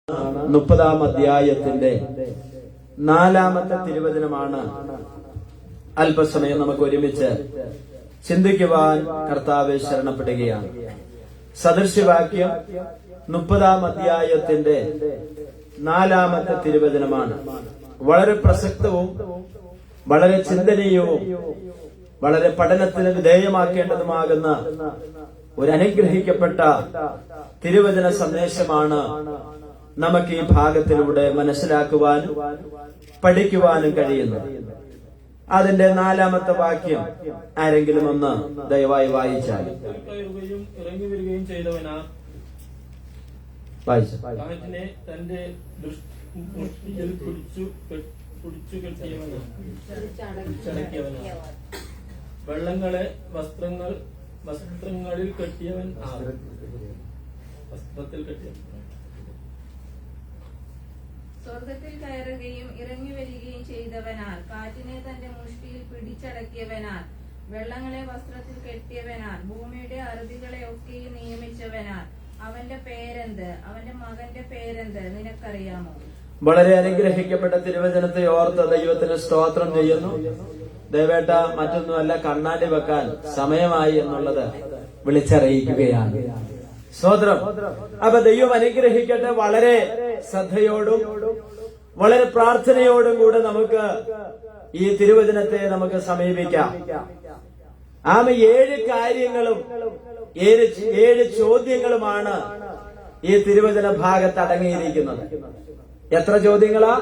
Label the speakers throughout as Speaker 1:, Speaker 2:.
Speaker 1: 30-ാം അധ്യായത്തിന്റെ 4-ാമത്തെ തിരുവചനമാണ് അല്പസമയം നമുക്ക് ഒരുമിച്ച് ചിന്തിക്കുവാൻ കർത്താവെ ശരണപ്പെടുകയാണ്. സദൃശ്യവാക്യം 30-ാം അധ്യായത്തിന്റെ 4-ാമത്തെ തിരുവചനമാണ്. വളരെ പ്രസക്തവും വളരെ ചിന്തനീയവും വളരെ പഠനത്തിന് വിധേയമാക്കേണ്ടതുമാകുന്ന ഒരു അനുഗ്രഹിക്കപ്പെട്ട തിരുവചന സന്ദേശമാണ് നമുക്ക് ഈ ഭാഗത്തിലൂടെ മനസ്സിലാക്കുവാനും പഠിക്കുവാനും കഴിയുന്നത്. അതിന്റെ 4-ാമത്തെ വാക്യം ആരെങ്കിലും ഒന്ന് ദയവായി വായിച്ചാൽ.
Speaker 2: ഇറങ്ങി വരികയും ചെയ്തവനാ കാറ്റിനെ തന്റെ മുഷ്ടിയിൽ പിടിച്ചു കെട്ടിയവനാ വെള്ളങ്ങളെ വസ്ത്രങ്ങളിൽ കെട്ടിയവൻ വസ്ത്രത്തിൽ കെട്ടിയവൻ.
Speaker 3: സ്വർഗത്തിൽ കയറുകയും ഇറങ്ങി വരികയും ചെയ്തവനാൽ കാറ്റിനെ തന്റെ മുഷ്ടിയിൽ പിടിച്ചടക്കിയവനാൽ വെള്ളങ്ങളെ വസ്ത്രത്തിൽ കെട്ടിയവനാൽ ഭൂമിയുടെ അറുതികളെ ഒക്കെയും നിയമിച്ചവനാൽ അവന്റെ പേരെന്ത്, അവന്റെ മകന്റെ പേരെന്ത് നിനക്കറിയാമോ?
Speaker 1: വളരെ അനുഗ്രഹിക്കപ്പെട്ട തിരുവചനത്തെ ഓർത്ത് ദൈവത്തിന് സ്തോത്രം ചെയ്യുന്നു. ദയവേട്ട മറ്റൊന്നുമല്ല, കണ്ണാടി വെക്കാൻ സമയമായി എന്നുള്ളത് വിളിച്ചറിയിക്കുകയാണ്. സ്തോത്രം. അപ്പൊ ദൈവം അനുഗ്രഹിക്കട്ടെ. വളരെ ശ്രദ്ധയോടും വളരെ പ്രാർത്ഥനയോടും കൂടെ നമുക്ക് ഈ തിരുവചനത്തെ നമുക്ക് സമീപിക്കാം. 7 കാര്യങ്ങളും 7 ചോദ്യങ്ങളുമാണ് ഈ തിരുവചന ഭാഗത്ത് അടങ്ങിയിരിക്കുന്നത്. എത്ര ചോദ്യങ്ങളാ?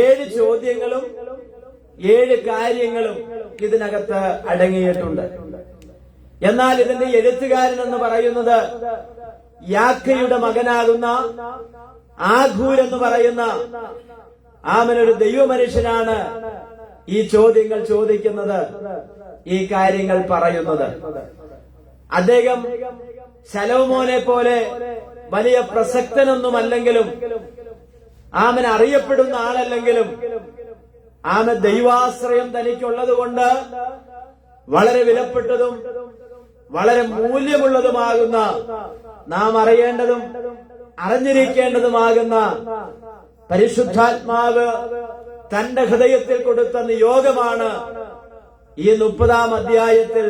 Speaker 1: 7 ചോദ്യങ്ങളും 7 കാര്യങ്ങളും ഇതിനകത്ത് അടങ്ങിയിട്ടുണ്ട്. എന്നാൽ ഇതിന്റെ എഴുത്തുകാരൻ എന്ന് പറയുന്നത് യാക്കയുടെ മകനാകുന്ന ആഖൂർ എന്ന് പറയുന്ന ആമനൊരു ദൈവമനുഷ്യനാണ് ഈ ചോദ്യങ്ങൾ ചോദിക്കുന്നത്, ഈ കാര്യങ്ങൾ പറയുന്നത്. അദ്ദേഹം ശലോമോനെ പോലെ വലിയ പ്രസക്തനൊന്നുമല്ലെങ്കിലും ആമൻ അറിയപ്പെടുന്ന ആളല്ലെങ്കിലും ആമൻ ദൈവാശ്രയം തനിക്കുള്ളത് കൊണ്ട് വളരെ വിലപ്പെട്ടതും വളരെ മൂല്യമുള്ളതുമാകുന്ന, നാം അറിയേണ്ടതും അറിഞ്ഞിരിക്കേണ്ടതുമാകുന്ന പരിശുദ്ധാത്മാവ് തന്റെ ഹൃദയത്തിൽ കൊടുത്ത നിയോഗമാണ് ഈ 30-ാം അധ്യായത്തിൽ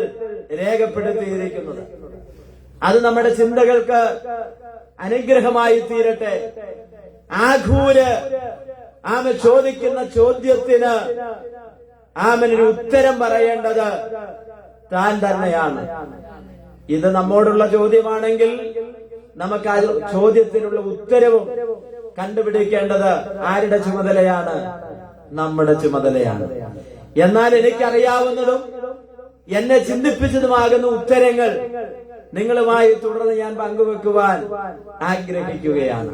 Speaker 1: രേഖപ്പെടുത്തിയിരിക്കുന്നത്. അത് നമ്മുടെ ചിന്തകൾക്ക് അനുഗ്രഹമായി തീരട്ടെ. ആഖൂര് ആമ ചോദിക്കുന്ന ചോദ്യത്തിന് ആമനൊരു ഉത്തരം പറയേണ്ടത് താൻ തന്നെയാണ്. ഇത് നമ്മോടുള്ള ചോദ്യമാണെങ്കിൽ നമുക്ക് ആ ചോദ്യത്തിനുള്ള ഉത്തരവും കണ്ടുപിടിക്കേണ്ടത് ആരുടെ ചുമതലയാണ്? നമ്മുടെ ചുമതലയാണ്. എന്നാൽ എനിക്കറിയാവുന്നതും എന്നെ ചിന്തിപ്പിച്ചതുമാകുന്ന ഉത്തരങ്ങൾ നിങ്ങളുമായി തുടർന്ന് ഞാൻ പങ്കുവെക്കുവാൻ ആഗ്രഹിക്കുകയാണ്.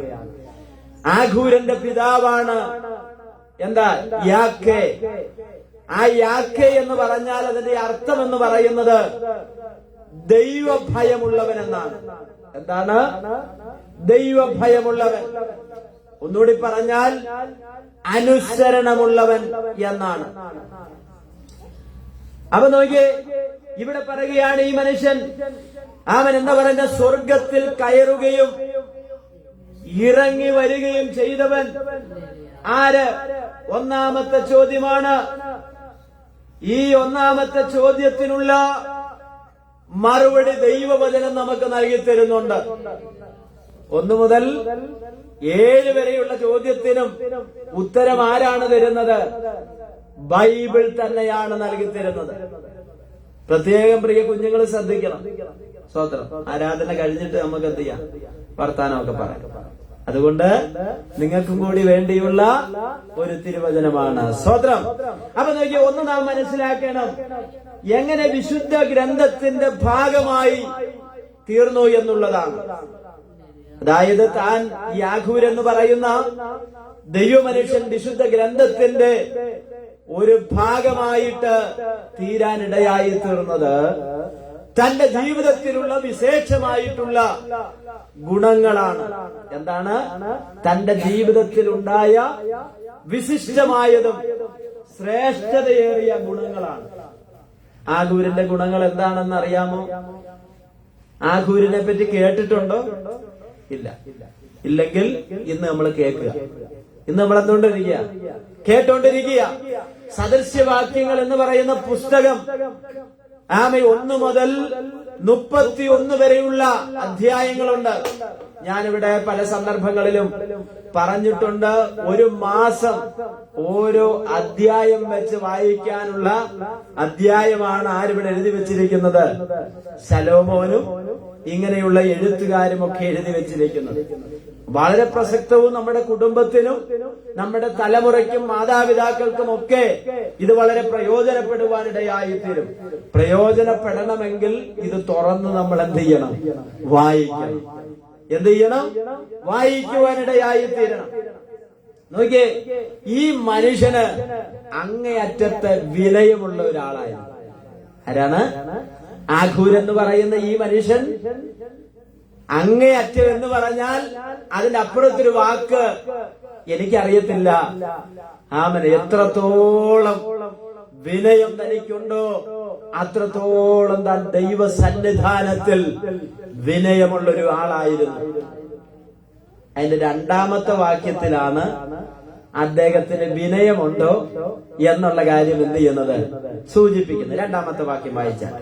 Speaker 1: ആഖൂരന്റെ പിതാവാണ് എന്താ? യാക്കേ. ആ യാക്കേ എന്ന് പറഞ്ഞാൽ അതിന്റെ അർത്ഥം എന്ന് പറയുന്നത് ദൈവഭയമുള്ളവൻ എന്നാണ്. എന്താണ്? ദൈവഭയമുള്ളവൻ. ഒന്നുകൂടി പറഞ്ഞാൽ അനുസരണമുള്ളവൻ എന്നാണ്. അപ്പൊ നോക്കിയേ, ഇവിടെ പറയുകയാണ് ഈ മനുഷ്യൻ അവൻ എന്താ പറയുന്ന, സ്വർഗത്തിൽ കയറുകയും ഇറങ്ങി വരികയും ചെയ്തവൻ ആര്? 1-ാമത്തെ ചോദ്യമാണ്. ഈ 1-ാമത്തെ ചോദ്യത്തിനുള്ള മറുപടി ദൈവവചനം നമുക്ക് നൽകി തരുന്നുണ്ട്. 1 മുതൽ 7 വരെയുള്ള ചോദ്യത്തിനും ഉത്തരം ആരാണ് തരുന്നത്? ബൈബിൾ തന്നെയാണ് നൽകി തരുന്നത്. പ്രത്യേകം പ്രിയ കുഞ്ഞുങ്ങൾ ശ്രദ്ധിക്കണം. സ്തോത്രം. ആരാധന കഴിഞ്ഞിട്ട് നമുക്ക് എന്ത് ചെയ്യാം? വർത്താനമൊക്കെ പറയാം. അതുകൊണ്ട് നിങ്ങൾക്കും കൂടി വേണ്ടിയുള്ള ഒരു തിരുവചനമാണ്. സ്തോത്രം. അപ്പൊ നോക്കി, ഒന്ന് നാം മനസ്സിലാക്കണം, എങ്ങനെ വിശുദ്ധ ഗ്രന്ഥത്തിന്റെ ഭാഗമായി തീർന്നു എന്നുള്ളതാണ്. അതായത് താൻ യാഖൂർ എന്ന് പറയുന്ന ദൈവമനുഷ്യൻ വിശുദ്ധ ഗ്രന്ഥത്തിന്റെ ഒരു ഭാഗമായിട്ട് തീരാനിടയായി തീർന്നത് തന്റെ ജീവിതത്തിലുള്ള വിശേഷമായിട്ടുള്ള ഗുണങ്ങളാണ്. എന്താണ്? തന്റെ ജീവിതത്തിൽ ഉണ്ടായ വിശിഷ്ടമായതും ശ്രേഷ്ഠതയേറിയ ഗുണങ്ങളാണ്. ആഖൂരിന്റെ ഗുണങ്ങൾ എന്താണെന്ന് അറിയാമോ? ആഖൂരിനെ പറ്റി കേട്ടിട്ടുണ്ടോ? ഇല്ല. ഇല്ലെങ്കിൽ ഇന്ന് നമ്മൾ കേൾക്കുക. ഇന്ന് നമ്മൾ എന്തുകൊണ്ടിരിക്കുക? കേട്ടോണ്ടിരിക്കുക. സദൃശ്യവാക്യങ്ങൾ എന്ന് പറയുന്ന പുസ്തകം 1 മുതൽ 31 വരെയുള്ള അധ്യായങ്ങളുണ്ട്. ഞാനിവിടെ പല സന്ദർഭങ്ങളിലും പറഞ്ഞിട്ടുണ്ട്. 1 മാസം ഓരോ അധ്യായം വെച്ച് വായിക്കാനുള്ള അധ്യായമാണ് ആരിവിടെ എഴുതി വെച്ചിരിക്കുന്നത്? ശലോമോനും ഇങ്ങനെയുള്ള എഴുത്തുകാരും ഒക്കെ എഴുതി വെച്ചിരിക്കുന്നത്. വളരെ പ്രസക്തവും നമ്മുടെ കുടുംബത്തിനും നമ്മുടെ തലമുറയ്ക്കും മാതാപിതാക്കൾക്കും ഒക്കെ ഇത് വളരെ പ്രയോജനപ്പെടുവാനിടയായിത്തീരും. പ്രയോജനപ്പെടണമെങ്കിൽ ഇത് തുറന്ന് നമ്മൾ എന്ത് ചെയ്യണം? വായിക്കണം. എന്ത് ചെയ്യണം? വായിക്കുവാനിടയായിത്തീരണം. നോക്കിയേ, ഈ മനുഷ്യന് അങ്ങേയറ്റത്തെ വിലയുമുള്ള ഒരാളായിരുന്നു. ആരാണ്? ആഖൂർ എന്ന് പറയുന്ന ഈ മനുഷ്യൻ അങ്ങേയറ്റം എന്ന് പറഞ്ഞാൽ അതിന്റെ അപ്പുറത്തൊരു വാക്ക് എനിക്കറിയത്തില്ല. ആമൻ എത്രത്തോളം വിനയം തനിക്കുണ്ടോ അത്രത്തോളം താൻ ദൈവ സന്നിധാനത്തിൽ വിനയമുള്ളൊരു ആളായിരുന്നു. അതിന്റെ 2ാമത്തെ വാക്യത്തിലാണ് അദ്ദേഹത്തിന് വിനയമുണ്ടോ എന്നുള്ള കാര്യം എന്ത് ചെയ്യുന്നത്? സൂചിപ്പിക്കുന്നത്. 2ാമത്തെ വാക്യം വായിച്ചാൽ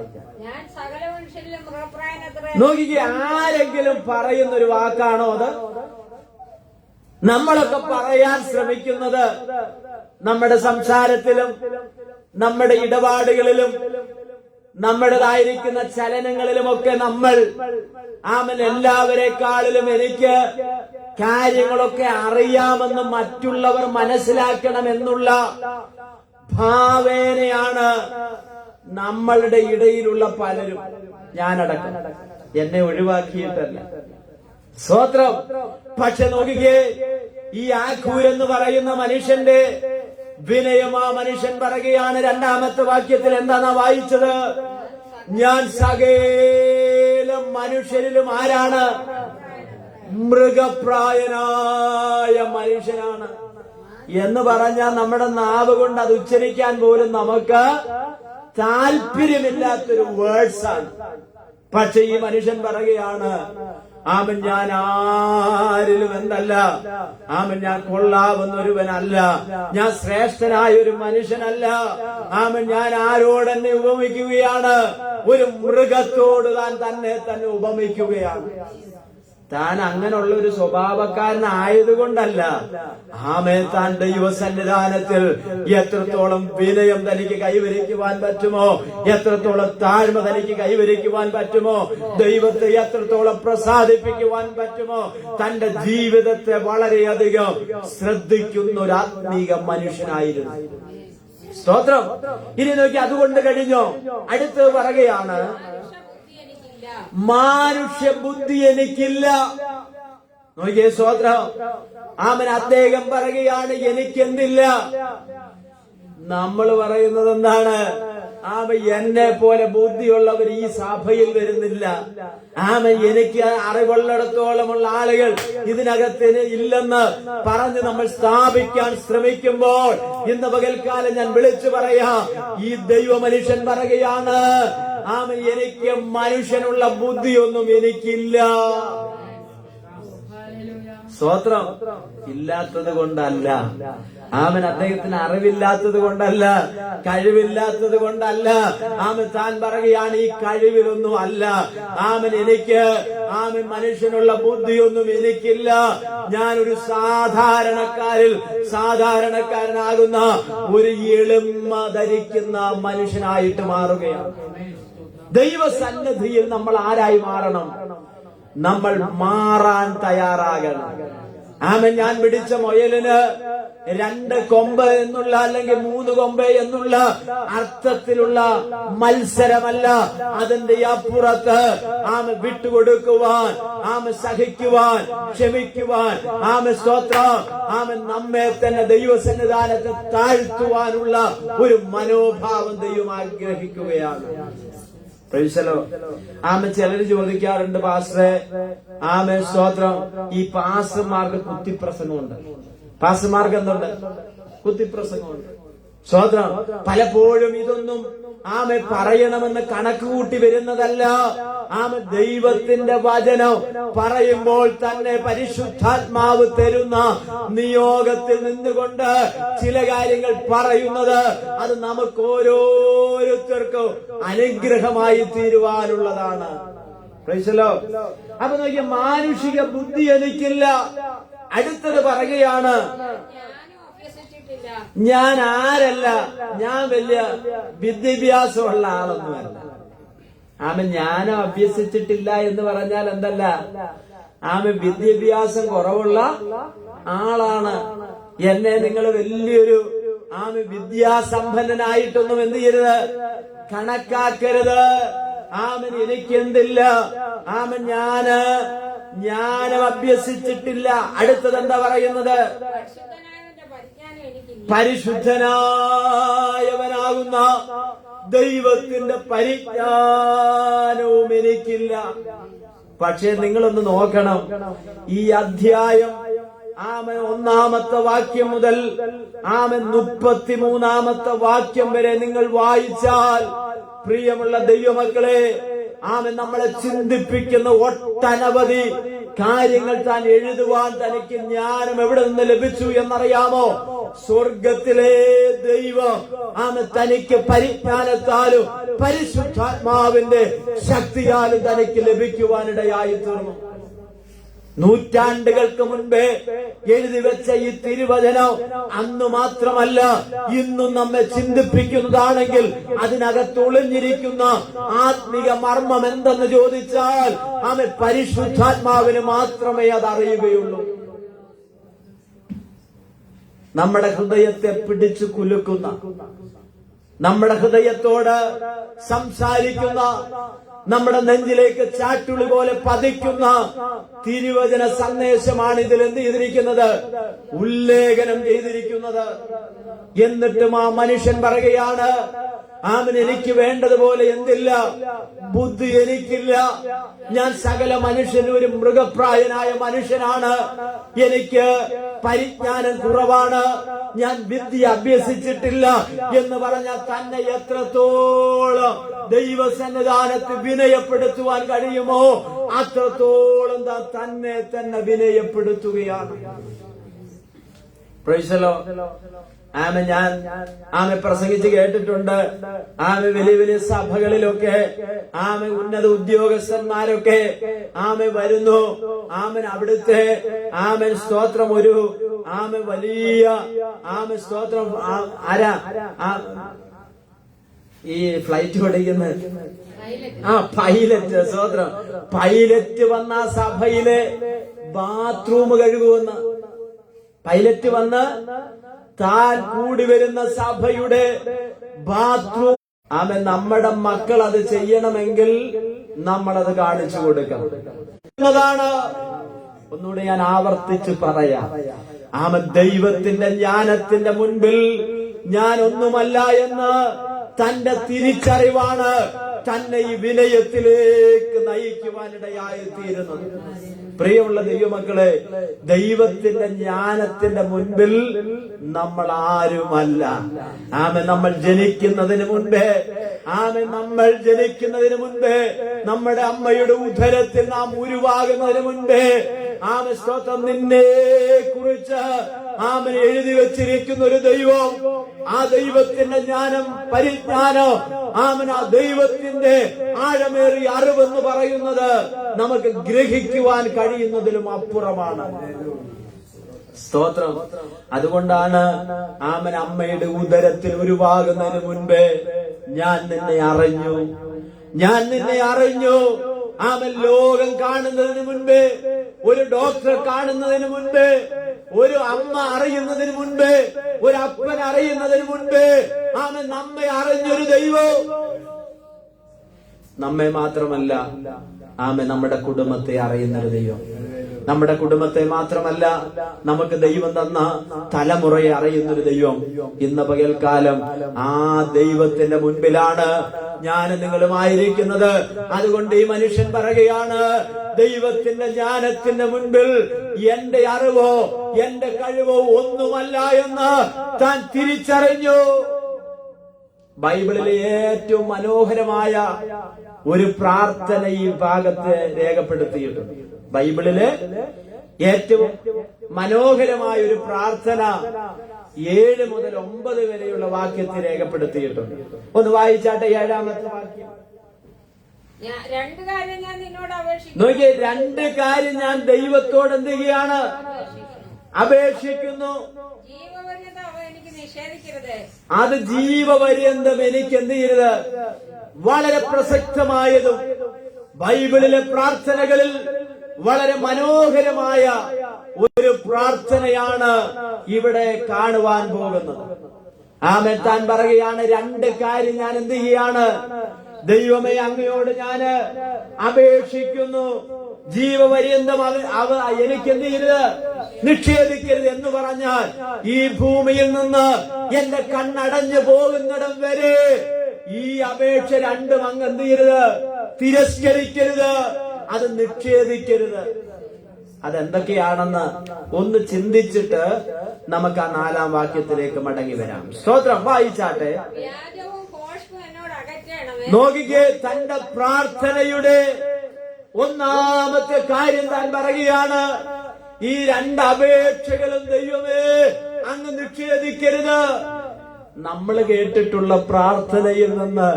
Speaker 1: നോക്കിക്കേ, ആരെങ്കിലും പറയുന്ന ഒരു വാക്കാണോ അത്? നമ്മളൊക്കെ പറയാൻ ശ്രമിക്കുന്നത് നമ്മുടെ സംസാരത്തിലും നമ്മുടെ ഇടപാടുകളിലും നമ്മുടേതായിരിക്കുന്ന ചലനങ്ങളിലുമൊക്കെ നമ്മൾ എല്ലാവരെക്കാളിലും എനിക്ക് കാര്യങ്ങളൊക്കെ അറിയാമെന്ന് മറ്റുള്ളവർ മനസ്സിലാക്കണമെന്നുള്ള ഭാവേനയാണ് നമ്മളുടെ ഇടയിലുള്ള പലരും, ഞാനടക്കം, എന്നെ ഒഴിവാക്കിയിട്ടല്ല. സ്തോത്രം. പക്ഷെ നോക്കിക്കേ, ഈ ആഖൂർ എന്ന് പറയുന്ന മനുഷ്യന്റെ വിനയം ആ മനുഷ്യൻ പറയുകയാണ്. 2ാമത്തെ വാക്യത്തിൽ എന്താണ് വായിച്ചത്? ഞാൻ സകല മനുഷ്യരിലും ആരാണ്? മൃഗപ്രായനായ മനുഷ്യനാണ് എന്ന് പറഞ്ഞാൽ നമ്മുടെ നാവ് കൊണ്ട് അത് ഉച്ചരിക്കാൻ പോലും നമുക്ക് താല്പര്യമില്ലാത്തൊരു വേർഡ്സ് ആണ്. പക്ഷെ ഈ മനുഷ്യൻ പറയുകയാണ്, ഞാൻ ആരിലും എന്തല്ല, ഞാൻ കൊള്ളാവുന്നൊരുവനല്ല, ഞാൻ ശ്രേഷ്ഠനായ ഒരു മനുഷ്യനല്ല, ഞാൻ ആരോടെന്നെ ഉപമിക്കുകയാണ്? ഒരു മൃഗത്തോട് താൻ തന്നെ ഉപമിക്കുകയാണ്. താൻ അങ്ങനെയുള്ള ഒരു സ്വഭാവക്കാരനായതുകൊണ്ടല്ല, താൻ ദൈവസന്നിധാനത്തിൽ എത്രത്തോളം വിനയം തനിക്ക് കൈവരിക്കുവാൻ പറ്റുമോ, എത്രത്തോളം താഴ്മ തനിക്ക് കൈവരിക്കുവാൻ പറ്റുമോ, ദൈവത്തെ എത്രത്തോളം പ്രസാദിപ്പിക്കുവാൻ പറ്റുമോ, തന്റെ ജീവിതത്തെ വളരെയധികം ശ്രദ്ധിക്കുന്ന ഒരു ആത്മീക മനുഷ്യനായിരുന്നു. സ്തോത്രം. ഇനി നോക്കി, അതുകൊണ്ട് കഴിഞ്ഞോ? അടുത്ത് പറയുകയാണ്, മാനുഷ്യ ബുദ്ധി എനിക്കില്ല. നോക്കിയേ, സ്തോത്രം. അദ്ദേഹം പറയുകയാണ്, എനിക്കെന്തില്ല? നമ്മൾ പറയുന്നത് എന്താണ്? എന്നെ പോലെ ബുദ്ധിയുള്ളവർ ഈ സഭയിൽ വരുന്നില്ല. എനിക്ക് അറിവുള്ളിടത്തോളമുള്ള ആളുകൾ ഇതിനകത്തിന് ഇല്ലെന്ന് പറഞ്ഞ് നമ്മൾ സ്ഥാപിക്കാൻ ശ്രമിക്കുമ്പോൾ ഇന്ന് പകൽക്കാലം ഞാൻ വിളിച്ചു പറയാം, ഈ ദൈവ മനുഷ്യൻ പറയുകയാണ്, എനിക്ക് മനുഷ്യനുള്ള ബുദ്ധിയൊന്നും എനിക്കില്ല. സ്തോത്രം. ഇല്ലാത്തത് കൊണ്ടല്ല, അദ്ദേഹത്തിന് അറിവില്ലാത്തത് കൊണ്ടല്ല, കഴിവില്ലാത്തത് കൊണ്ടല്ല. താൻ പറയുകയാണ്, ഈ കഴിവിലൊന്നും അല്ല. എനിക്ക് മനുഷ്യനുള്ള ബുദ്ധിയൊന്നും എനിക്കില്ല. ഞാനൊരു സാധാരണക്കാരനാകുന്ന ഒരു എളിമ ധരിക്കുന്ന മനുഷ്യനായിട്ട് മാറുകയാണ്. ദൈവസന്നിധിയിൽ നമ്മൾ ആരായി മാറണം? നമ്മൾ മാറാൻ തയ്യാറാകണം. ഞാൻ പിടിച്ച മുയലിന് 2 കൊമ്പ് എന്നുള്ള അല്ലെങ്കിൽ 3 കൊമ്പ് എന്നുള്ള അർത്ഥത്തിലുള്ള മത്സരമല്ല. അതിന്റെ അപ്പുറത്ത് വിട്ടുകൊടുക്കുവാൻ, സഹിക്കുവാൻ, ക്ഷമിക്കുവാൻ, സ്തോത്രം, നമ്മെ തന്നെ ദൈവസന്നിധാനത്തെ താഴ്ത്തുവാനുള്ള ഒരു മനോഭാവം ദൈവം ആഗ്രഹിക്കുകയാണ്. ചിലര് ചോദിക്കാറുണ്ട്, പാസ്റ്ററെ, സ്തോത്രം, ഈ പാസ്റ്റർമാർക്ക് കുത്തിപ്രസംഗമുണ്ട്. പാസ്റ്റർമാർക്ക് എന്തുണ്ട്? കുത്തിപ്രസംഗമുണ്ട്. സ്വതന്ത്രം. പലപ്പോഴും ഇതൊന്നും ആമെ പറയണമെന്ന് കണക്ക് കൂട്ടി വരുന്നതല്ല. ആമെ ദൈവത്തിന്റെ വചനം പറയുമ്പോൾ തന്നെ പരിശുദ്ധാത്മാവ് തരുന്ന നിയോഗത്തിൽ നിന്നുകൊണ്ട് ചില കാര്യങ്ങൾ പറയുന്നത് അത് നമുക്ക് ഓരോരുത്തർക്കും അനുഗ്രഹമായി തീരുവാനുള്ളതാണ്. അപ്പൊ നോക്കിയ മാനുഷിക ബുദ്ധി എനിക്കില്ല. അടുത്തത് പറയുകയാണ്, ഞാൻ ആരല്ല, ഞാൻ വലിയ വിദ്യാഭ്യാസമുള്ള ആളൊന്നുമല്ല. ആമ ജ്ഞാനം അഭ്യസിച്ചിട്ടില്ല എന്ന് പറഞ്ഞാൽ എന്തല്ല, ആമ വിദ്യാഭ്യാസം കുറവുള്ള ആളാണ്. എന്നെ നിങ്ങൾ വലിയൊരു ആമ വിദ്യാസമ്പന്നനായിട്ടൊന്നും എന്ത് ചെയ്യരുത്, കണക്കാക്കരുത്. ആമൻ എനിക്കെന്തില്ല, ആമൻ ജ്ഞാനം അഭ്യസിച്ചിട്ടില്ല. അടുത്തത് എന്താ പറയുന്നത്, പരിശുദ്ധനായവനാകുന്ന ദൈവത്തിന്റെ പരിജ്ഞാനവും എനിക്കില്ല. പക്ഷെ നിങ്ങളൊന്ന് നോക്കണം, ഈ അധ്യായം ആമൻ 1-ാമത്തെ വാക്യം മുതൽ ആമൻ 33-ാമത്തെ വാക്യം വരെ നിങ്ങൾ വായിച്ചാൽ, പ്രിയമുള്ള ദൈവമക്കളെ, ആമൻ നമ്മളെ ചിന്തിപ്പിക്കുന്ന ഒട്ടനവധി കാര്യങ്ങൾ താൻ എഴുതുവാൻ തനിക്ക് ജ്ഞാനം എവിടെ നിന്ന് ലഭിച്ചു എന്നറിയാമോ? സ്വർഗത്തിലെ ദൈവം ആമൻ തനിക്ക് പരിജ്ഞാനത്താലും പരിശുദ്ധാത്മാവിന്റെ ശക്തിയാലും തനിക്ക് ലഭിക്കുവാനിടയായി തീർന്നു. നൂറ്റാണ്ടുകൾക്ക് മുൻപേ എഴുതി വെച്ച ഈ തിരുവചനം അന്ന് മാത്രമല്ല ഇന്നും നമ്മെ ചിന്തിപ്പിക്കുന്നതാണെങ്കിൽ അതിനകത്ത് ഒളിഞ്ഞിരിക്കുന്ന ആത്മീയ മർമ്മം എന്തെന്ന് ചോദിച്ചാൽ ആമൻ പരിശുദ്ധാത്മാവിന് മാത്രമേ അത് അറിയുകയുള്ളൂ. നമ്മുടെ ഹൃദയത്തെ പിടിച്ചു കുലുക്കുന്ന, നമ്മുടെ ഹൃദയത്തോട് സംസാരിക്കുന്ന, നമ്മുടെ നെഞ്ചിലേക്ക് ചാട്ടുളി പോലെ പതിക്കുന്ന തിരുവചന സന്ദേശമാണ് ഇതിൽ എന്ത് ചെയ്തിരിക്കുന്നത്, ഉല്ലേഖനം ചെയ്തിരിക്കുന്നത്. എന്നിട്ടും ആ മനുഷ്യൻ പറയുകയാണ്, ആമൻ എനിക്ക് വേണ്ടതുപോലെ എന്തില്ല, ബുദ്ധി എനിക്കില്ല. ഞാൻ സകല മനുഷ്യനും ഒരു മൃഗപ്രായനായ മനുഷ്യനാണ്. എനിക്ക് പരിജ്ഞാനം കുറവാണ്. ഞാൻ വിദ്യ അഭ്യസിച്ചിട്ടില്ല എന്ന് പറഞ്ഞാൽ തന്നെ എത്രത്തോളം ദൈവസന്നിധാനത്ത് വിനയപ്പെടുത്തുവാൻ കഴിയുമോ അത്രത്തോളം താൻ തന്നെ തന്നെ വിനയപ്പെടുത്തുകയാണ്. പ്രൈസലോ. ആമെ പ്രസംഗിച്ച് കേട്ടിട്ടുണ്ട്. ആമെ വലിയ വലിയ സഭകളിലൊക്കെ ആമെ ഉന്നത ഉദ്യോഗസ്ഥന്മാരൊക്കെ ആമെ വരുന്നു. ആമൻ അവിടുത്തെ ആമൻ സ്തോത്രം ഒരു ആമെ വലിയ ആമെ സ്തോത്രം ആരാ ഈ ഫ്ലൈറ്റ് ഓടിക്കുന്ന പൈലറ്റ്, സ്തോത്രം. പൈലറ്റ് വന്ന സഭയിലെ ബാത്റൂം കഴുകുമെന്ന്. പൈലറ്റ് വന്ന് താൻ കൂടി വരുന്ന സഭയുടെ ബാത്റൂം ആമൻ നമ്മുടെ മക്കൾ അത് ചെയ്യണമെങ്കിൽ നമ്മളത് കാണിച്ചു കൊടുക്കണം. ഒന്നുകൂടെ ഞാൻ ആവർത്തിച്ച് പറയാം. ആമൻ ദൈവത്തിന്റെ ജ്ഞാനത്തിന്റെ മുൻപിൽ ഞാൻ ഒന്നുമല്ല എന്ന് തന്റെ തിരിച്ചറിവാണ് തന്നെ ഈ വിനയത്തിലേക്ക് നയിക്കുവാനിടയായി തീരുന്നത്. പ്രിയമുള്ള ദൈവമക്കളെ, ദൈവത്തിന്റെ ജ്ഞാനത്തിന്റെ മുൻപിൽ നമ്മൾ ആരുമല്ല. ആമൻ നമ്മൾ ജനിക്കുന്നതിന് മുൻപേ നമ്മുടെ അമ്മയുടെ ഉദരത്തിൽ നാം ഉരുവാകുന്നതിന് മുൻപേ ആമൻ സ്തോത്രം നിന്നെ കുറിച്ച് ആമൻ എഴുതി വെച്ചിരിക്കുന്ന ഒരു ദൈവം. ആ ദൈവത്തിന്റെ ജ്ഞാനം, പരിജ്ഞാനം, ആമൻ ആ ദൈവത്തിന്റെ ആഴമേറിയ അറിവെന്ന് പറയുന്നത് നമുക്ക് ഗ്രഹിക്കുവാൻ കഴിയുന്നതിലും അപ്പുറമാണ്. സ്തോത്രം. അതുകൊണ്ടാണ് ആമൻ അമ്മയുടെ ഉദരത്തിൽ ഉരുവാകുന്നതിന് മുൻപേ ഞാൻ നിന്നെ അറിഞ്ഞു. ആമൻ ലോകം കാണുന്നതിന് മുൻപേ, ഒരു ഡോക്ടറെ കാണുന്നതിന് മുൻപേ, ഒരു അമ്മ അറിയുന്നതിന് മുൻപേ, ഒരു അപ്പൻ അറിയുന്നതിന് മുൻപേ ആമൻ നമ്മെ അറിഞ്ഞൊരു ദൈവം. നമ്മെ മാത്രമല്ല ആമൻ നമ്മുടെ കുടുംബത്തെ അറിയുന്നൊരു ദൈവം. നമ്മുടെ കുടുംബത്തെ മാത്രമല്ല, നമുക്ക് ദൈവം തന്ന തലമുറയെ അറിയുന്നൊരു ദൈവം. ഇന്ന് പകൽക്കാലം ആ ദൈവത്തിന്റെ മുൻപിലാണ് ഞാൻ നിങ്ങളുമായിരിക്കുന്നത്. അതുകൊണ്ട് ഈ മനുഷ്യൻ പറയുകയാണ്, ദൈവത്തിന്റെ ജ്ഞാനത്തിന്റെ മുൻപിൽ എന്റെ അറിവോ എന്റെ കഴിവോ ഒന്നുമല്ല എന്ന് താൻ തിരിച്ചറിഞ്ഞു. ബൈബിളിലെ ഏറ്റവും മനോഹരമായ ഒരു പ്രാർത്ഥന ഈ ഭാഗത്ത് രേഖപ്പെടുത്തിയിട്ടുണ്ട്. ബൈബിളിലെ ഏറ്റവും മനോഹരമായ ഒരു പ്രാർത്ഥന 7 മുതൽ 9 വരെയുള്ള വാക്യത്തിൽ രേഖപ്പെടുത്തിയിട്ടുണ്ട്. ഒന്ന് വായിച്ചാട്ടെ 7-ാമത്തെ വാക്യം.
Speaker 3: രണ്ട് കാര്യം ഞാൻ നിന്നോട് അപേക്ഷിക്കുന്നു.
Speaker 1: നോക്കിയേ, 2 കാര്യം ഞാൻ ദൈവത്തോട് എന്ത് ചെയ്യുകയാണ്? അപേക്ഷിക്കുന്നു.
Speaker 3: ജീവപര്യന്തം അവ എനിക്ക് നിഷേധിക്കരുത്.
Speaker 1: അത് ജീവപര്യന്തം എനിക്ക് എന്ത് ചെയ്യരുത്? വളരെ പ്രസക്തമായതും ബൈബിളിലെ പ്രാർത്ഥനകളിൽ വളരെ മനോഹരമായ ഒരു പ്രാർത്ഥനയാണ് ഇവിടെ കാണുവാൻ പോകുന്നത്. ആമേൻ. താൻ പറയുകയാണ്, 2 കാര്യം ഞാൻ എന്ത് ചെയ്യാണ്? ദൈവമേ, അങ്ങയോട് ഞാൻ അപേക്ഷിക്കുന്നു. ജീവപര്യന്തം അവ എനിക്ക് എന്ത് ചെയ്യരുത്? നിഷേധിക്കരുത് എന്ന് പറഞ്ഞാൽ ഈ ഭൂമിയിൽ നിന്ന് എന്റെ കണ്ണടഞ്ഞു പോകുന്നിടം വരെ ഈ അപേക്ഷ 2 അങ്ങ് എന്ത് ചെയ്യരുത്? തിരസ്കരിക്കരുത്, അത് നിഷേധിക്കരുത്. അതെന്തൊക്കെയാണെന്ന് ഒന്ന് ചിന്തിച്ചിട്ട് നമുക്ക് ആ 4-ാം വാക്യത്തിലേക്ക് മടങ്ങി വരാം. സ്തോത്രം. വായിച്ചാട്ടെ. നോക്കിക്കേ, തന്റെ പ്രാർത്ഥനയുടെ 1-ാമത്തെ കാര്യം താൻ പറയുകയാണ്, ഈ 2 അപേക്ഷകളും ദൈവമേ അങ്ങ് നിഷേധിക്കരുത്. നമ്മൾ കേട്ടിട്ടുള്ള പ്രാർത്ഥനയിൽ നിന്ന്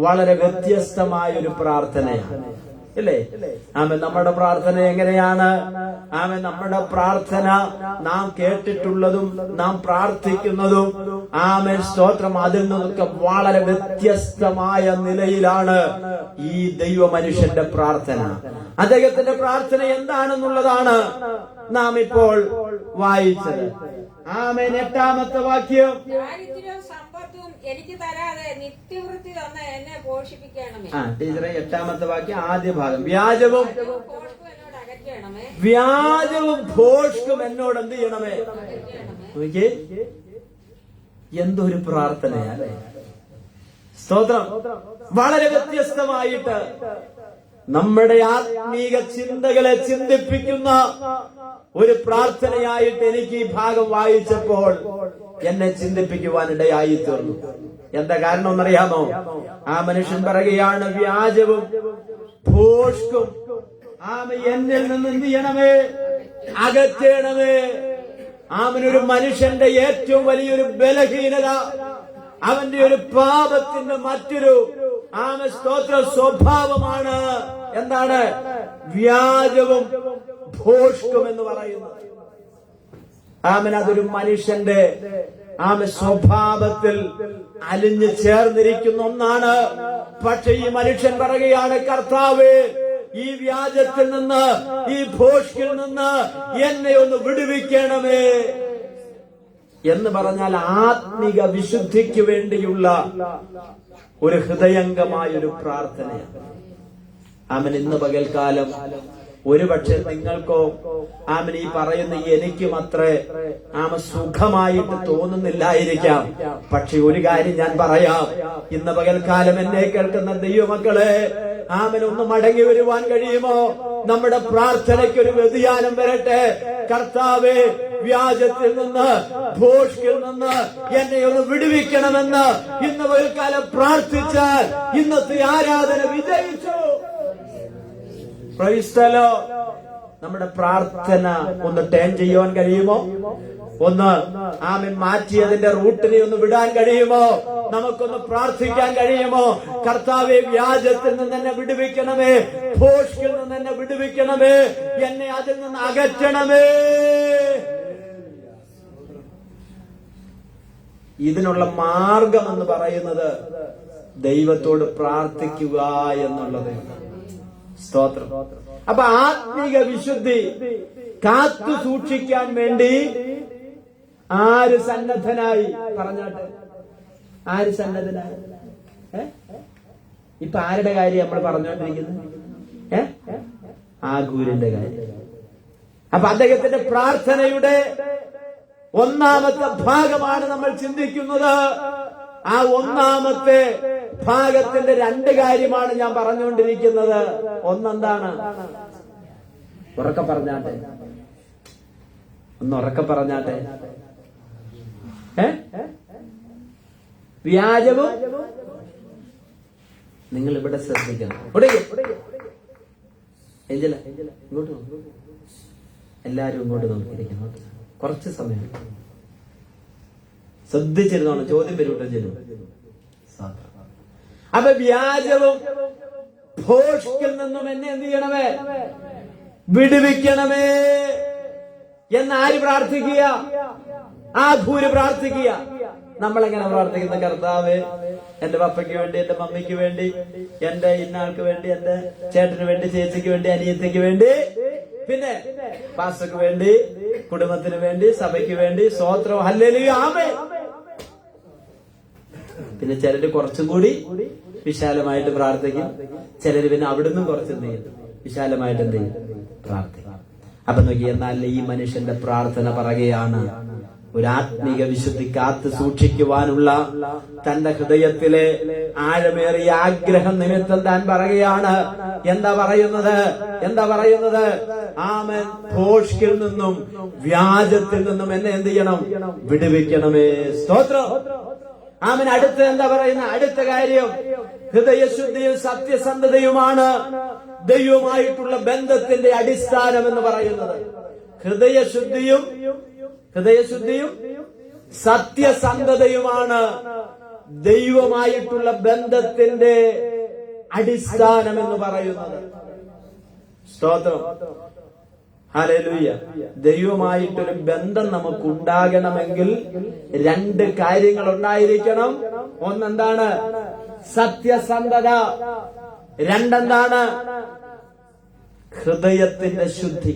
Speaker 1: വളരെ വ്യത്യസ്തമായ ഒരു പ്രാർത്ഥനയാണ്, ഇല്ലേ? ആമേൻ. നമ്മുടെ പ്രാർത്ഥന എങ്ങനെയാണ്? ആമേൻ. നമ്മുടെ പ്രാർത്ഥന നാം കേട്ടിട്ടുള്ളതും നാം പ്രാർത്ഥിക്കുന്നതും, ആമേൻ, സ്തോത്രം, അതിൽ നിന്നൊക്കെ വളരെ വ്യത്യസ്തമായ നിലയിലാണ് ഈ ദൈവ മനുഷ്യന്റെ പ്രാർത്ഥന. അദ്ദേഹത്തിന്റെ പ്രാർത്ഥന എന്താണെന്നുള്ളതാണ് നാം ഇപ്പോൾ വായിച്ചത്. ആമേൻ. 8-ാമത്തെ വാക്യം.
Speaker 3: സമ്പത്തും എനിക്ക് തരാതെ നിത്യവൃത്തി തന്ന് എന്നെ പോഷിപ്പിക്കണമേ.
Speaker 1: ടീച്ചറെ, 8-ാമത്തെ വാക്യം ആദ്യ ഭാഗം. വ്യാജവും ഭോഷ്കും എന്നോട് എന്ത് ചെയ്യണമേ? നോക്കിയേ, എന്തൊരു പ്രാർത്ഥനയല്ലേ? സ്തോത്രം. വളരെ വ്യത്യസ്തമായിട്ട് നമ്മുടെ ആത്മീക ചിന്തകളെ ചിന്തിപ്പിക്കുന്ന ഒരു പ്രാർത്ഥനയായിട്ട് എനിക്ക് ഈ ഭാഗം വായിച്ചപ്പോൾ എന്നെ ചിന്തിപ്പിക്കുവാനിടയായി തീർന്നു. എന്താ കാരണം എന്നറിയാമോ? ആ മനുഷ്യൻ പറയുകയാണ്, വ്യാജവും ഭോഷ്കും എന്നിൽ നിന്ന് എന്ത് ചെയ്യണമേ? അകറ്റണമേ. അവനൊരു മനുഷ്യന്റെ ഏറ്റവും വലിയൊരു ബലഹീനത, അവന്റെ ഒരു പാപത്തിന്റെ മറ്റൊരു സ്തോത്ര സ്വഭാവമാണ്. എന്താണ്? വ്യാജവും ഭോഷ്കും എന്ന് പറയുന്നത്. അതൊരു മനുഷ്യന്റെ സ്വഭാവത്തിൽ അലിഞ്ഞു ചേർന്നിരിക്കുന്ന ഒന്നാണ്. പക്ഷെ ഈ മനുഷ്യൻ പറയുകയാണ്, കർത്താവേ, ഈ വ്യാജത്തിൽ നിന്ന്, ഈ ഭോഷ്കിൽ നിന്ന് എന്നെ ഒന്ന് വിടുവിക്കണമേ എന്ന് പറഞ്ഞാൽ ആത്മിക വിശുദ്ധിക്ക് വേണ്ടിയുള്ള ഒരു ഹൃദയംഗമായൊരു പ്രാർത്ഥനയാണ്. ഇന്ന് പകൽക്കാലം ഒരുപക്ഷെ നിങ്ങൾക്കോ ഈ പറയുന്ന എനിക്കും അത്രേ സുഖമായിട്ട് തോന്നുന്നില്ലായിരിക്കാം. പക്ഷെ ഒരു കാര്യം ഞാൻ പറയാം, ഇന്ന് പകൽക്കാലം എന്നെ കേൾക്കുന്ന ദൈവമക്കളെ, ഒന്ന് മടങ്ങി വരുവാൻ കഴിയുമോ? നമ്മുടെ പ്രാർത്ഥനയ്ക്ക് ഒരു വ്യതിയാനം വരട്ടെ. കർത്താവേ, വ്യാജത്തിൽ നിന്ന്, ഭോഷ്കിൽ നിന്ന് എന്നെ ഒന്ന് വിടുവിക്കണമെന്ന് ഇന്ന് പകൽക്കാലം പ്രാർത്ഥിച്ചാൽ ഇന്നത്തെ ആരാധന വിജയിച്ചു. ക്രൈസ്തലോ, നമ്മുടെ പ്രാർത്ഥന ഒന്ന് ടേൺ ചെയ്യുവാൻ കഴിയുമോ? ഒന്ന് മാറ്റിയതിന്റെ റൂട്ടിനെ ഒന്ന് വിടാൻ കഴിയുമോ? നമുക്കൊന്ന് പ്രാർത്ഥിക്കാൻ കഴിയുമോ? കർത്താവെ, വ്യാജത്തിൽ നിന്ന് എന്നെ വിടുവിക്കണമേ, ഭോഷ്കിൽ നിന്ന് എന്നെ വിടുവിക്കണമേ, എന്നെ അതിൽ നിന്ന് അകറ്റണമേ. ഇതിനുള്ള മാർഗം എന്ന് പറയുന്നത് ദൈവത്തോട് പ്രാർത്ഥിക്കുക എന്നുള്ളത്. സ്തോത്രം. അപ്പൊ ആത്മീക വിശുദ്ധി കാത്തു സൂക്ഷിക്കാൻ വേണ്ടി ആര് സന്നദ്ധനായി? പറഞ്ഞാട്ടെ, ആര് സന്നദ്ധനായി? ഇപ്പൊ ആരുടെ കാര്യം നമ്മൾ പറഞ്ഞുകൊണ്ടിരിക്കുന്നത്? ആഗൂരിന്റെ കാര്യം. അപ്പൊ അദ്ദേഹത്തിന്റെ പ്രാർത്ഥനയുടെ ഒന്നാമത്തെ ഭാഗമാണ് നമ്മൾ ചിന്തിക്കുന്നത്. ആ ഒന്നാമത്തെ ഭാഗത്തിന്റെ രണ്ട് കാര്യമാണ് ഞാൻ പറഞ്ഞുകൊണ്ടിരിക്കുന്നത്. ഒന്നെന്താണ്? ഉറക്കെ പറഞ്ഞാട്ടെ, ഒന്ന് ഉറക്കെ പറഞ്ഞാട്ടെ. വ്യാജവും. നിങ്ങൾ ഇവിടെ ശ്രദ്ധിക്കണം. ഏഞ്ചല ഇങ്ങോട്ട് നോക്കൂ. എല്ലാരും ഇങ്ങോട്ട് നോക്കിയിരിക്കണം. കുറച്ച് സമയം ശ്രദ്ധിച്ചിരുന്നോണം, ചോദ്യം വരൂട്ടോ ചെല്ലു. അപ്പൊ വ്യാജവും ഭോഷ്കിൽ നിന്നും എന്നെ എന്ത് ചെയ്യണമേ? വിടുവിക്കണമേ എന്നാര് പ്രാർത്ഥിക്കുക? ആ ഭൂര് പ്രാർത്ഥിക്കുക. നമ്മളെങ്ങനെ പ്രാർത്ഥിക്കുന്ന? കർത്താവേ, എന്റെ പപ്പയ്ക്ക് വേണ്ടി, എന്റെ മമ്മിക്ക് വേണ്ടി, എന്റെ ഇന്നാൾക്ക് വേണ്ടി, എന്റെ ചേട്ടന് വേണ്ടി, ചേച്ചിക്ക് വേണ്ടി, അനിയത്തിക്ക് വേണ്ടി, പിന്നെ പാസ്റ്റർക്ക് വേണ്ടി, കുടുംബത്തിന് വേണ്ടി, സഭയ്ക്ക് വേണ്ടി, സ്തോത്രം, ഹല്ലേലൂയ, ആമേൻ. പിന്നെ ചിലര് കുറച്ചും കൂടി വിശാലമായിട്ട് പ്രാർത്ഥിക്കും. ചിലര് പിന്നെ അവിടുന്ന് കുറച്ചെന്ത് ചെയ്യും? വിശാലമായിട്ട് എന്ത് ചെയ്യും? പ്രാർത്ഥിക്കും. അപ്പൊ നോക്കി, എന്നാൽ ഈ മനുഷ്യന്റെ പ്രാർത്ഥന പറയുകയാണ്, ഒരു ആത്മീക വിശുദ്ധി കാത്തു സൂക്ഷിക്കുവാനുള്ള തന്റെ ഹൃദയത്തിലെ ആഴമേറിയ ആഗ്രഹം നിമിത്തം താൻ പറയുകയാണ്. എന്താ പറയുന്നത്? ആമേൻ. ഭോഷ്കിൽ നിന്നും വ്യാജത്തിൽ നിന്നും എന്നെ എന്ത് ചെയ്യണം? വിടുവിക്കണമേ. സ്തോത്രം, ആമേൻ. അടുത്ത എന്താ പറയുന്ന? അടുത്ത കാര്യം ഹൃദയശുദ്ധിയും സത്യസന്ധതയുമാണ് ദൈവമായിട്ടുള്ള ബന്ധത്തിന്റെ അടിസ്ഥാനം എന്ന് പറയുന്നത്. ഹൃദയശുദ്ധിയും സത്യസന്ധതയുമാണ് ദൈവമായിട്ടുള്ള ബന്ധത്തിന്റെ അടിസ്ഥാനം എന്ന് പറയുന്നത്. സ്തോത്രം, ഹല്ലേലൂയ. ദൈവമായിട്ടൊരു ബന്ധം നമുക്കുണ്ടാകണമെങ്കിൽ രണ്ട് കാര്യങ്ങൾ ഉണ്ടായിരിക്കണം. ഒന്നെന്താണ്? സത്യസന്ധത. രണ്ടെന്താണ്? ഹൃദയത്തിന്റെ ശുദ്ധി.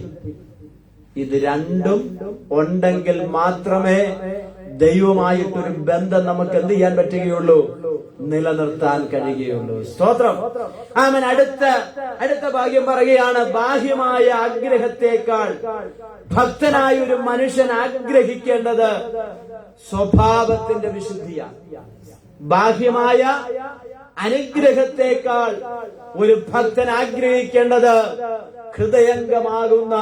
Speaker 1: ഇത് രണ്ടും ഉണ്ടെങ്കിൽ മാത്രമേ ദൈവമായിട്ടൊരു ബന്ധം നമുക്ക് എന്ത് ചെയ്യാൻ പറ്റുകയുള്ളൂ? നിലനിർത്താൻ കഴിയുകയുള്ളൂ. സ്തോത്രം, ആമേൻ. അടുത്ത ഭാഗ്യം പറയുകയാണ്, ബാഹ്യമായ ആഗ്രഹത്തെക്കാൾ ഭക്തനായ ഒരു മനുഷ്യൻ ആഗ്രഹിക്കേണ്ടത് സ്വഭാവത്തിന്റെ വിശുദ്ധിയാണ്. ബാഹ്യമായ അനുഗ്രഹത്തെക്കാൾ ഒരു ഭക്തൻ ആഗ്രഹിക്കേണ്ടത് ഹൃദയംഗമാകുന്ന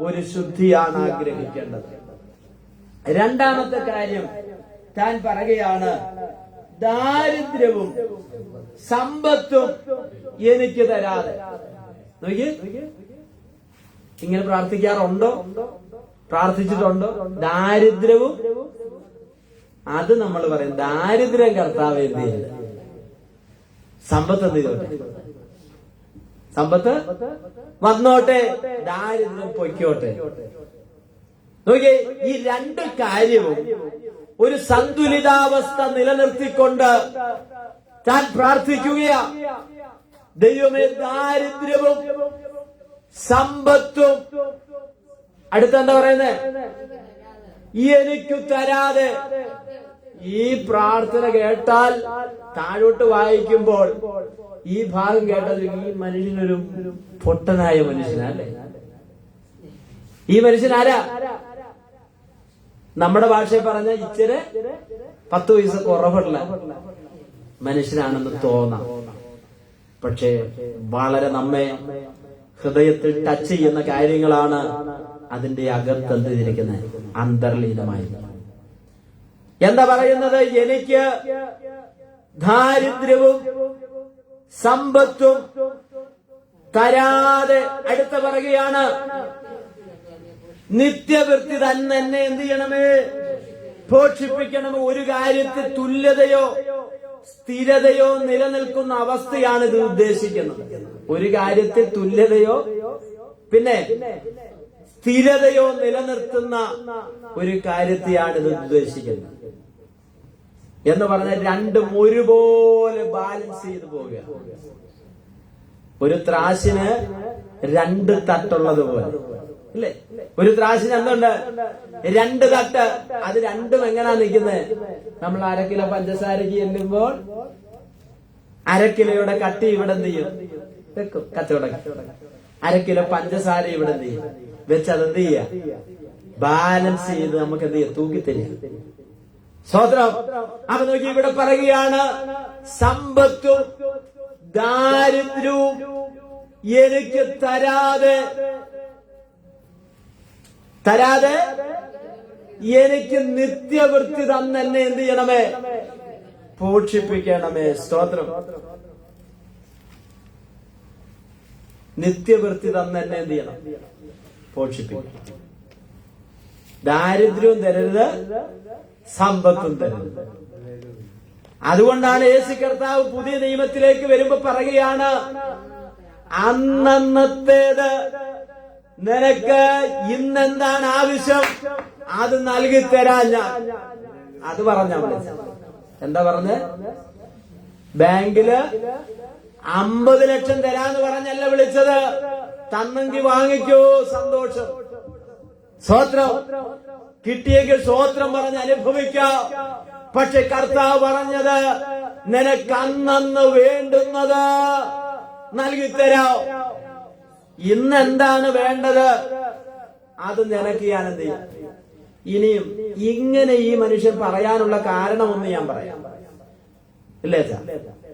Speaker 1: ഒരു ശുദ്ധിയാണ് ആഗ്രഹിക്കേണ്ടത്. രണ്ടാമത്തെ കാര്യം താൻ പറയുകയാണ്, ദാരിദ്ര്യവും സമ്പത്തും എനിക്ക് തരാതെ. നോക്കി, ഇങ്ങനെ പ്രാർത്ഥിക്കാറുണ്ടോ? പ്രാർത്ഥിച്ചിട്ടുണ്ടോ? ദാരിദ്ര്യവും, അത് നമ്മൾ പറയും ദാരിദ്ര്യം കർത്താവ് എന്ത് ചെയ്യില്ല, സമ്പത്ത് എന്ത് ചെയ്തോട്ടെ, സമ്പത്ത് വന്നോട്ടെ, ദാരിദ്ര്യം പൊയ്ക്കോട്ടെ. നോക്കിയേ, ഈ രണ്ട് കാര്യവും ഒരു സന്തുലിതാവസ്ഥ നിലനിർത്തിക്കൊണ്ട് താൻ പ്രാർത്ഥിക്കുകയാ. ദൈവമേ, ദാരിദ്ര്യവും സമ്പത്തും അടുത്തെന്താ പറയുന്നത്? എനിക്കു തരാതെ. ഈ പ്രാർത്ഥന കേട്ടാൽ, താഴോട്ട് വായിക്കുമ്പോൾ ഈ ഭാഗം കേട്ടാൽ ഈ മനുഷ്യനൊരു പൊട്ടനായ മനുഷ്യനല്ലേ? ഈ മനുഷ്യൻ ആരാ? നമ്മുടെ ഭാഷയിൽ പറഞ്ഞ ഇച്ചിരി 10 പൈസ കുറവുള്ള മനുഷ്യനാണെന്ന് തോന്നാം. പക്ഷേ വളരെ നമ്മെ ഹൃദയത്തിൽ ടച്ച് ചെയ്യുന്ന കാര്യങ്ങളാണ് അതിന്റെ അകത്തെന്തിരിക്കുന്നത്, അന്തർലീനമായി. എന്താ പറയുന്നത്? എനിക്ക് ദാരിദ്ര്യവും സമ്പത്തും തരാതെ. അടുത്ത പറയുകയാണ്, നിത്യവൃത്തി തന്നെ എന്നെ എന്ത് ചെയ്യണമേ? പോഷിപ്പിക്കണമേ. ഒരു കാര്യത്തിൽ തുല്യതയോ സ്ഥിരതയോ നിലനിൽക്കുന്ന അവസ്ഥയാണ് ഇത് ഉദ്ദേശിക്കുന്നത്. ഒരു കാര്യത്തിൽ തുല്യതയോ പിന്നെ സ്ഥിരതയോ നിലനിർത്തുന്ന ഒരു കാര്യത്തെയാണ് ഇത് ഉദ്ദേശിക്കുന്നത്. എന്ന് പറഞ്ഞാൽ രണ്ടും ഒരുപോലെ ബാലൻസ് ചെയ്ത് പോവുക. ഒരു ത്രാശിന് 2 തട്ടുള്ളത് പോലെ, ഇല്ലേ? ഒരു ത്രാശിന് എന്തുണ്ട്? 2 തട്ട്. അത് രണ്ടും എങ്ങനാ നിൽക്കുന്നത്? നമ്മൾ 1/2 കിലോ പഞ്ചസാരക്ക് ചെല്ലുമ്പോൾ 1/2 കിലോയുടെ കട്ടി ഇവിടെ എന്ത് ചെയ്യും? വെക്കും. കച്ചവടം 1/2 കിലോ പഞ്ചസാര ഇവിടെ എന്ത് ചെയ്യും? വെച്ച് അതെന്ത് ചെയ്യാ, ബാലൻസ് ചെയ്ത് നമുക്ക് എന്ത് ചെയ്യാം, തൂക്കിത്തരിക. സ്വതന്ത്രം. അപ്പൊ നോക്കി ഇവിടെ പറയുകയാണ്, സമ്പത്തും ദാരിദ്ര്യവും എനിക്ക് തരാതെ എനിക്ക് നിത്യവൃത്തി തന്നെ എന്ത് ചെയ്യണമേ, പോഷിപ്പിക്കണമേ. സ്തോത്രം. നിത്യവൃത്തി തന്നെ എന്ത് ചെയ്യണം, പോഷിപ്പിക്കണം. ദാരിദ്ര്യവും തരരുത്, സമ്പത്തും തരരുത്. അതുകൊണ്ടാണ് യേശു കർത്താവ് പുതിയ നിയമത്തിലേക്ക് വരുമ്പോ പറയുകയാണ്, അന്നന്നത്തേത് നിനക്ക് ഇന്നെന്താണ് ആവശ്യം അത് നൽകി തരാൻ ഞാൻ. അത് പറഞ്ഞാ വിളിച്ചത്. എന്താ പറഞ്ഞ്? ബാങ്കില് 50 ലക്ഷം തരാന്ന് പറഞ്ഞല്ല വിളിച്ചത്. തന്നെങ്കിൽ വാങ്ങിക്കോ, സന്തോഷം. സ്വോത്രം. കിട്ടിയെങ്കിൽ സ്വോത്രം പറഞ്ഞ് അനുഭവിക്കാം. പക്ഷെ കർത്താവ് പറഞ്ഞത്, നിനക്ക് അന്നന്ന് വേണ്ടുന്നത് നൽകിത്തരാം. ഇന്ന് എന്താണ് വേണ്ടത് അത് നിനക്ക് ഞാൻ എന്ത് ചെയ്യും. ഇനിയും ഇങ്ങനെ ഈ മനുഷ്യൻ പറയാനുള്ള കാരണമൊന്ന് ഞാൻ പറയാം, ഇല്ലേ?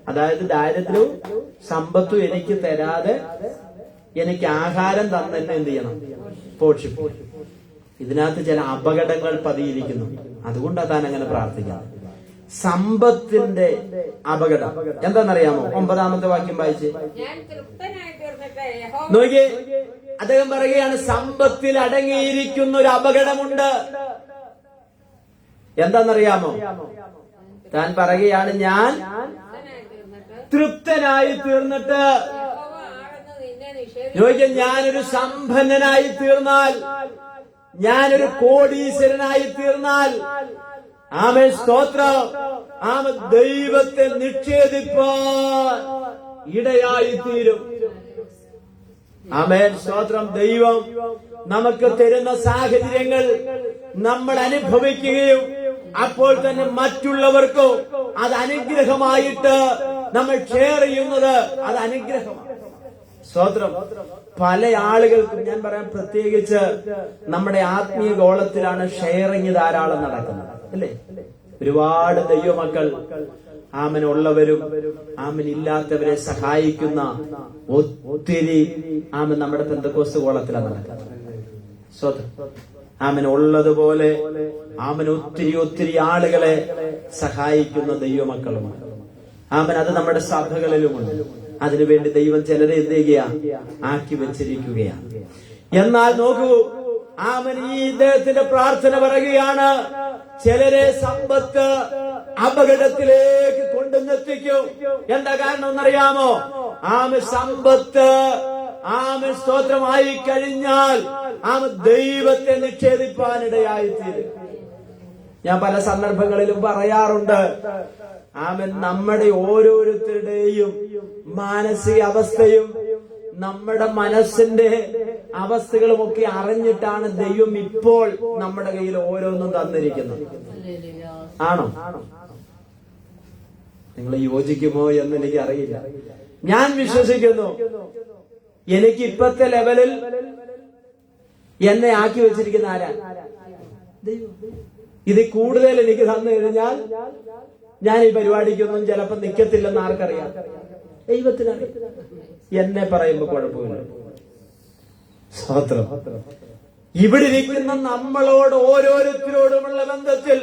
Speaker 1: അതായത് ദാരിദ്ര്യവും സമ്പത്തും എനിക്ക് തരാതെ എനിക്ക് ആഹാരം തന്നെ എന്ത് ചെയ്യണം, പോഷിപ്പിക്കും. ഇതിനകത്ത് ചില അപകടങ്ങൾ പതിയിരിക്കുന്നു. അതുകൊണ്ടാണ് താൻ അങ്ങനെ പ്രാർത്ഥിക്കുന്നത്. സമ്പത്തിന്റെ അപകടം എന്താണെന്നറിയാമോ? 9-ാമത്തെ വാക്യം വായിച്ച് നോക്കിയേ. അദ്ദേഹം പറയുകയാണ്, സമ്പത്തിൽ അടങ്ങിയിരിക്കുന്ന ഒരു അപകടമുണ്ട്. എന്താണെന്നറിയാമോ? താൻ പറയുകയാണ്, ഞാൻ തൃപ്തനായി തീർന്നിട്ട് ചോദിക്കാം, ഞാനൊരു സമ്പന്നനായി തീർന്നാൽ, ഞാനൊരു കോടീശ്വരനായി തീർന്നാൽ, ആമേൻ, സ്തോത്രം, ആമേൻ, ദൈവത്തെ നിഷേധിപ്പാൻ ഇടയായി തീരും. ആമേൻ, സ്തോത്രം. ദൈവം നമുക്ക് തരുന്ന സാഹചര്യങ്ങൾ നമ്മൾ അനുഭവിക്കുകയും അപ്പോൾ തന്നെ മറ്റുള്ളവർക്കോ അത് അനുഗ്രഹമായിട്ട് നമ്മൾ ഷെയർ ചെയ്യുന്നത് അത് അനുഗ്രഹമാണ്. സ്തോത്രം. പല ആളുകൾക്കും ഞാൻ പറയാം, പ്രത്യേകിച്ച് നമ്മുടെ ആത്മീയ ഗോളത്തിലാണ് ഷെയറിങ് ധാരാളം നടക്കുന്നത്, അല്ലേ? ഒരുപാട് ദൈവമക്കൾ ആമൻ ഉള്ളവരും ആമൻ ഇല്ലാത്തവരെ സഹായിക്കുന്ന ഒത്തിരി ആമൻ നമ്മുടെ പെന്തക്കോസ്ത് ഗോളത്തിലാണ് നടക്കുന്നത്. സ്തോത്രം. ആമൻ ഉള്ളതുപോലെ ആമൻ ഒത്തിരി ആളുകളെ സഹായിക്കുന്ന ദൈവമക്കളുമാണ്. ആമൻ അത് നമ്മുടെ സഭകളിലുമുണ്ട്. അതിനുവേണ്ടി ദൈവം ചിലരെ എന്ത് ചെയ്യുക, ആക്കി വെച്ചിരിക്കുകയാണ്. എന്നാൽ നോക്കൂ, ആമൻ ഈ ഇദ്ദേഹത്തിന്റെ പ്രാർത്ഥന പറയുകയാണ്, ചിലരെ സമ്പത്ത് അപകടത്തിലേക്ക് കൊണ്ടുവന്നെത്തിക്കും. എന്താ കാരണം എന്നറിയാമോ? ആമൻ സമ്പത്ത് ആമൻ സ്തോത്രമായി കഴിഞ്ഞാൽ ആമൻ ദൈവത്തെ നിഷേധിപ്പാനിടയായിത്തീരും. ഞാൻ പല സന്ദർഭങ്ങളിലും പറയാറുണ്ട്, ആമൻ നമ്മുടെ ഓരോരുത്തരുടെയും മാനസിക അവസ്ഥയും നമ്മുടെ മനസ്സിന്റെ അവസ്ഥകളുമൊക്കെ അറിഞ്ഞിട്ടാണ് ദൈവം ഇപ്പോൾ നമ്മുടെ കയ്യിൽ ഓരോന്നും തന്നിരിക്കുന്നത്. ആണോ? നിങ്ങൾ യോജിക്കുമോ എന്ന് എനിക്ക് അറിയില്ല. ഞാൻ വിശ്വസിക്കുന്നു, എനിക്ക് ഇപ്പത്തെ ലെവലിൽ എന്നെ ആക്കി വെച്ചിരിക്കുന്ന ആരാ? ദൈവം. ഇത് കൂടുതൽ എനിക്ക് തന്നു കഴിഞ്ഞാൽ ഞാൻ ഈ പരിപാടിക്കൊന്നും ചിലപ്പോൾ നിൽക്കത്തില്ലെന്ന് ആർക്കറിയാം? ദൈവത്തിനാണ്. എന്നെ പറയുമ്പോ കുഴപ്പമില്ല. സ്തോത്രം. ഇവിടെ ഇരിക്കുന്ന നമ്മളോട് ഓരോരുത്തരോടുമുള്ള ബന്ധത്തിൽ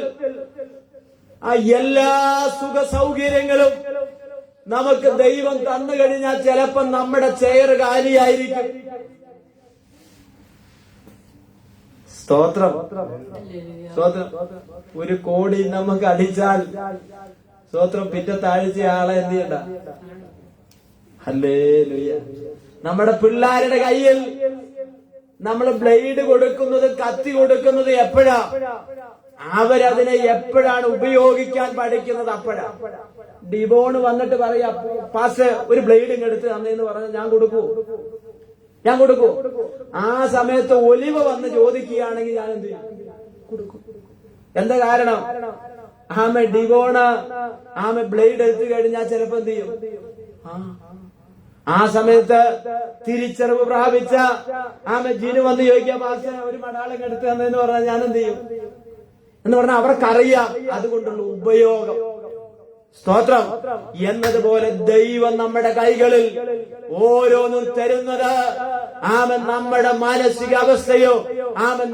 Speaker 1: ആ എല്ലാ സുഖ സൗകര്യങ്ങളും നമുക്ക് ദൈവം തന്നു കഴിഞ്ഞാൽ ചിലപ്പോൾ നമ്മുടെ ചെയർ കാലിയായിരിക്കും. സ്തോത്രം. സ്തോത്രം. 1 കോടി നമുക്ക് അടിച്ചാൽ സ്തോത്രം, പിറ്റത്തെ ആഴ്ച ആളെ എന്ത് ചെയ്യണ്ട. ഹല്ലേലൂയ. നമ്മുടെ പിള്ളേരുടെ കയ്യിൽ നമ്മൾ ബ്ലേഡ് കൊടുക്കുന്നത്, കത്തി കൊടുക്കുന്നത് എപ്പോഴാ? അവരതിനെ എപ്പോഴാണ് ഉപയോഗിക്കാൻ പഠിക്കുന്നത് അപ്പോഴാ. ഡിബോണ് വന്നിട്ട് പറയാ, പാസ് ഒരു ബ്ലേഡ് ഇങ്ങെടുത്ത് തന്നേന്ന് പറഞ്ഞാൽ ഞാൻ കൊടുക്കൂ. ആ സമയത്ത് ഒലിവ വന്ന് ചോദിക്കുകയാണെങ്കിൽ ഞാൻ എന്ത് ചെയ്യും? കൊടുക്കും. എന്താ കാരണം? ആമെ ഡിബോണ് ആമെ ബ്ലേഡ് എടുത്തു കഴിഞ്ഞാൽ ചിലപ്പോ എന്ത് ചെയ്യും? ആ സമയത്ത് തിരിച്ചറിവ് പ്രാപിച്ച ജിനു വന്ന് ചോദിക്കാം, പാസ്റ്റർ ഒരു മടാളം എടുത്തു തന്നെന്ന് പറഞ്ഞാൽ ഞാൻ എന്ത് ചെയ്യും എന്ന് പറഞ്ഞാൽ അവർക്കറിയാം അതുകൊണ്ടുള്ള ഉപയോഗം. സ്തോത്രം. എന്നതുപോലെ ദൈവം നമ്മുടെ കൈകളിൽ ഓരോന്നും തരുന്നത് നമ്മുടെ മാനസികാവസ്ഥയോ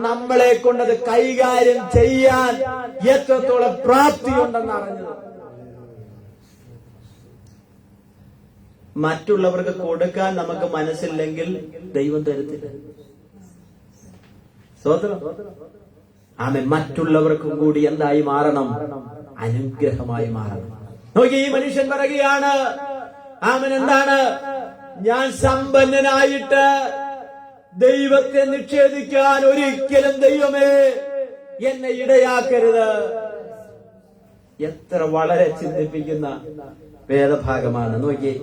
Speaker 1: നമ്മളെ കൊണ്ടത് കൈകാര്യം ചെയ്യാൻ എത്രത്തോളം പ്രാപ്തിയുണ്ടെന്ന് അറിഞ്ഞത്. മറ്റുള്ളവർക്ക് കൊടുക്കാൻ നമുക്ക് മനസ്സില്ലെങ്കിൽ ദൈവം തരത്തില്ല. സ്തോത്രം. മറ്റുള്ളവർക്കും കൂടി എന്തായി മാറണം? അനുഗ്രഹമായി മാറണം. നോക്കി, ഈ മനുഷ്യൻ പറയുകയാണ്, എന്താണ്? ഞാൻ സമ്പന്നനായിട്ട് ദൈവത്തെ നിഷേധിക്കാൻ ഒരിക്കലും ദൈവമേ എന്നെ ഇടയാക്കരുത്. എത്ര വളരെ ചിന്തിപ്പിക്കുന്ന വേദഭാഗമാണ്. നോക്കി,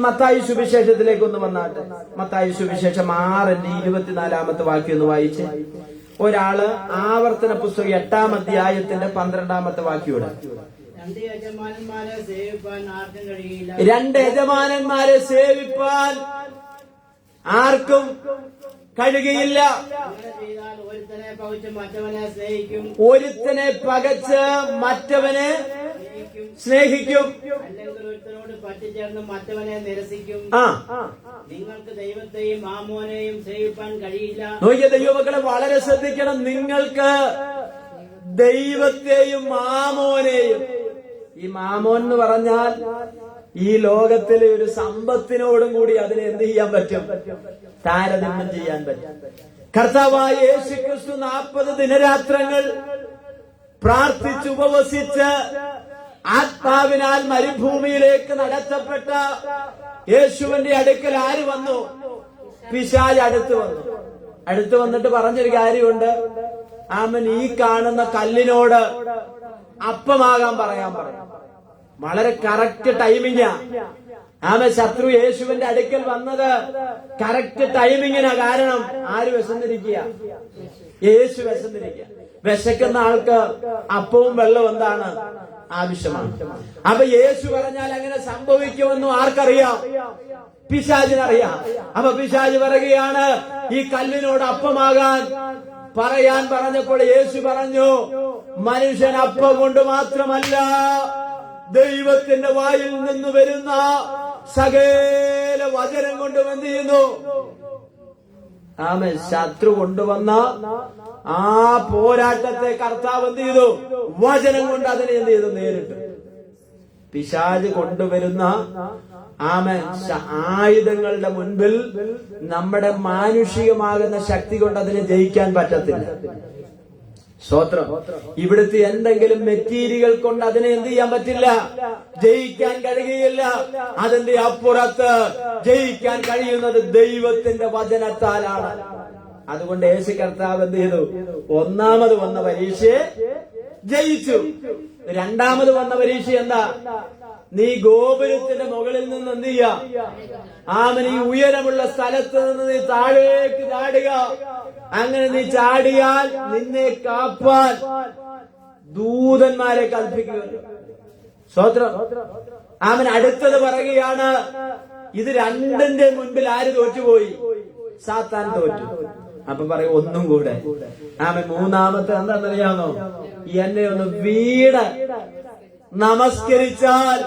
Speaker 1: മത്തായി സുവിശേഷത്തിലേക്ക് ഒന്ന് വന്നാട്ടെ. മത്തായി സുവിശേഷം 6:24 വാക്യം ഒന്ന് വായിച്ച്. ഒരാള് ആവർത്തന പുസ്തകം 8-ാം അധ്യായത്തിന്റെ 12-ാമത്തെ വാക്യോടെ, രണ്ട് യജമാനന്മാരെ സേവിപ്പാൻ ആർക്കും കഴിയുകയില്ല. ഒരുത്തനെ പകച്ച് മറ്റവനെ സ്നേഹിക്കും,
Speaker 4: പറ്റിച്ചേർന്ന് മറ്റവനെ നിരസിക്കും. നിങ്ങൾക്ക് ദൈവത്തെയും മാമോനെയും സേവിപ്പാൻ കഴിയില്ല.
Speaker 1: നോക്കിയ ദൈവമക്കളെ വളരെ ശ്രദ്ധിക്കണം. നിങ്ങൾക്ക് ദൈവത്തെയും മാമോനെയും, ഈ മാമോൻ എന്ന് പറഞ്ഞാൽ ഈ ലോകത്തിലെ ഒരു സമ്പത്തിനോടും കൂടി അതിനെ എന്ത് ചെയ്യാൻ പറ്റും? താരതമ്യം ചെയ്യാൻ പറ്റും. കർത്താവായ യേശുക്രിസ്തു 40 ദിനരാത്രങ്ങൾ പ്രാർത്ഥിച്ച് ഉപവസിച്ച് ആത്മാവിനാൽ മരുഭൂമിയിലേക്ക് നടത്തപ്പെട്ട യേശുവിന്റെ അടുക്കൽ ആര് വന്നു? പിശാച് അടുത്ത് വന്നു. അടുത്ത് വന്നിട്ട് പറഞ്ഞൊരു കാര്യമുണ്ട്, ഈ കാണുന്ന കല്ലിനോട് അപ്പമാകാൻ പറയാൻ പറഞ്ഞു. വളരെ കറക്റ്റ് ടൈമിങ്ങാ. ശത്രു യേശുവിന്റെ അടുക്കൽ വന്നത് കറക്റ്റ് ടൈമിങ്ങിനാ. കാരണം ആര് വിശന്നിരിക്കുക? യേശു വിശന്നിരിക്കുക. വിശക്കുന്ന ആൾക്ക് അപ്പവും വെള്ളവും എന്താണ് ആവശ്യമാണ്. അപ്പൊ യേശു പറഞ്ഞാൽ അങ്ങനെ സംഭവിക്കുമെന്നും ആർക്കറിയാം? പിശാചിനറിയാം. അപ്പൊ പിശാച് പറയുകയാണ്, ഈ കല്ലിനോട് അപ്പമാകാൻ പറയാൻ പറഞ്ഞപ്പോൾ യേശു പറഞ്ഞു, മനുഷ്യൻ അപ്പം കൊണ്ട് മാത്രമല്ല ദൈവത്തിന്റെ വായിൽ നിന്ന് വരുന്ന സകല വചനം കൊണ്ടും എന്ത് ചെയ്യുന്നു? ശത്രു കൊണ്ടുവന്ന ആ പോരാട്ടത്തെ കർത്താവ് എന്ത് ചെയ്തു? വചനം കൊണ്ട് അതിനെ എന്ത് ചെയ്തു? നേരിട്ടു. പിശാച് കൊണ്ടുവരുന്ന ആയുധങ്ങളുടെ മുൻപിൽ നമ്മുടെ മാനുഷികമാകുന്ന ശക്തി കൊണ്ട് അതിനെ ജയിക്കാൻ പറ്റത്തില്ല. സ്തോത്രം. ഇവിടുത്തെ എന്തെങ്കിലും മെറ്റീരിയൽ കൊണ്ട് അതിനെ എന്ത് ചെയ്യാൻ പറ്റില്ല? ജയിക്കാൻ കഴിയുകയില്ല. അതിന്റെ അപ്പുറത്ത് ജയിക്കാൻ കഴിയുന്നത് ദൈവത്തിന്റെ വചനത്താലാണ്. അതുകൊണ്ട് യേശു കർത്താവ് എന്ത് ചെയ്തു? ഒന്നാമത് വന്ന പരീക്ഷയെ ജയിച്ചു. രണ്ടാമത് വന്ന പരീക്ഷ എന്താ? നീ ഗോപുരത്തിന്റെ മുകളിൽ നിന്ന് എന്ത് ചെയ്യാ? ഈ ഉയരമുള്ള സ്ഥലത്ത് നിന്ന് നീ താഴേക്ക് ചാടുക. അങ്ങനെ നീ ചാടിയാൽ നിന്നെ കാപ്പാൻ ദൂതന്മാരെ കൽപ്പിക്കുക. സ്തോത്രം. അടുത്തത് പറയുകയാണ്, ഇത് രണ്ടിന്റെ മുൻപിൽ ആര് തോറ്റുപോയി? സാത്താൻ തോറ്റു. അപ്പൊ പറയും ഒന്നും കൂടെ. മൂന്നാമത്തെ എന്താണെന്നറിയാമോ? എന്നെ ഒന്ന് വീട് നമസ്കരിച്ചാൽ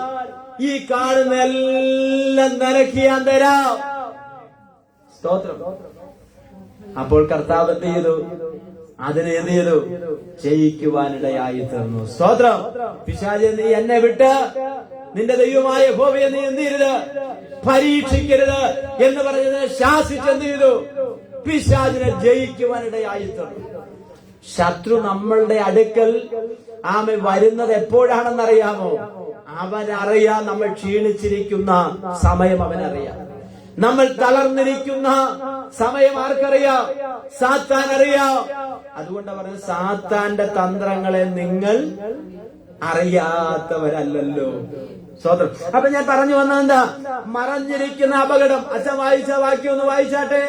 Speaker 1: ഈ കാണുന്ന എല്ലാം നിനക്ക് ഞാൻ തരാം. സ്തോത്രം. അപ്പോൾ കർത്താവ് എന്ത് ചെയ്തു? അതിനെ എന്ത് ചെയ്തു? ജയിക്കുവാനിടയായി തീർന്നു. സ്തോത്രം. പിശാചേ, നീ എന്നെ വിട്ട് നിന്റെ ദൈവമായ യഹോവയെ നീ എന്ത് ചെയ്യരുത്? പരീക്ഷിക്കരുത് എന്ന് പറഞ്ഞതിനെ ശാസിച്ച് എന്ത് ചെയ്തു? പിശാചിനെ ജയിക്കുവാനിടയായി തീർന്നു. ശത്രു നമ്മളുടെ അടുക്കൽ വരുന്നത് എപ്പോഴാണെന്നറിയാമോ? അവനറിയാം നമ്മൾ ക്ഷീണിച്ചിരിക്കുന്ന സമയം. അവനറിയാം നമ്മൾ തളർന്നിരിക്കുന്ന സമയം. ആർക്കറിയാം? സാത്താൻ അറിയാം. അതുകൊണ്ട് പറഞ്ഞ സാത്താന്റെ തന്ത്രങ്ങളെ നിങ്ങൾ അറിയാത്തവരല്ലോ. സ്വതന്ത്രം. അപ്പൊ ഞാൻ പറഞ്ഞു വന്നത് എന്താ? മറഞ്ഞിരിക്കുന്ന അപകടം. അച്ഛൻ വായിച്ച വാക്യം ഒന്ന് വായിച്ചാട്ടെ.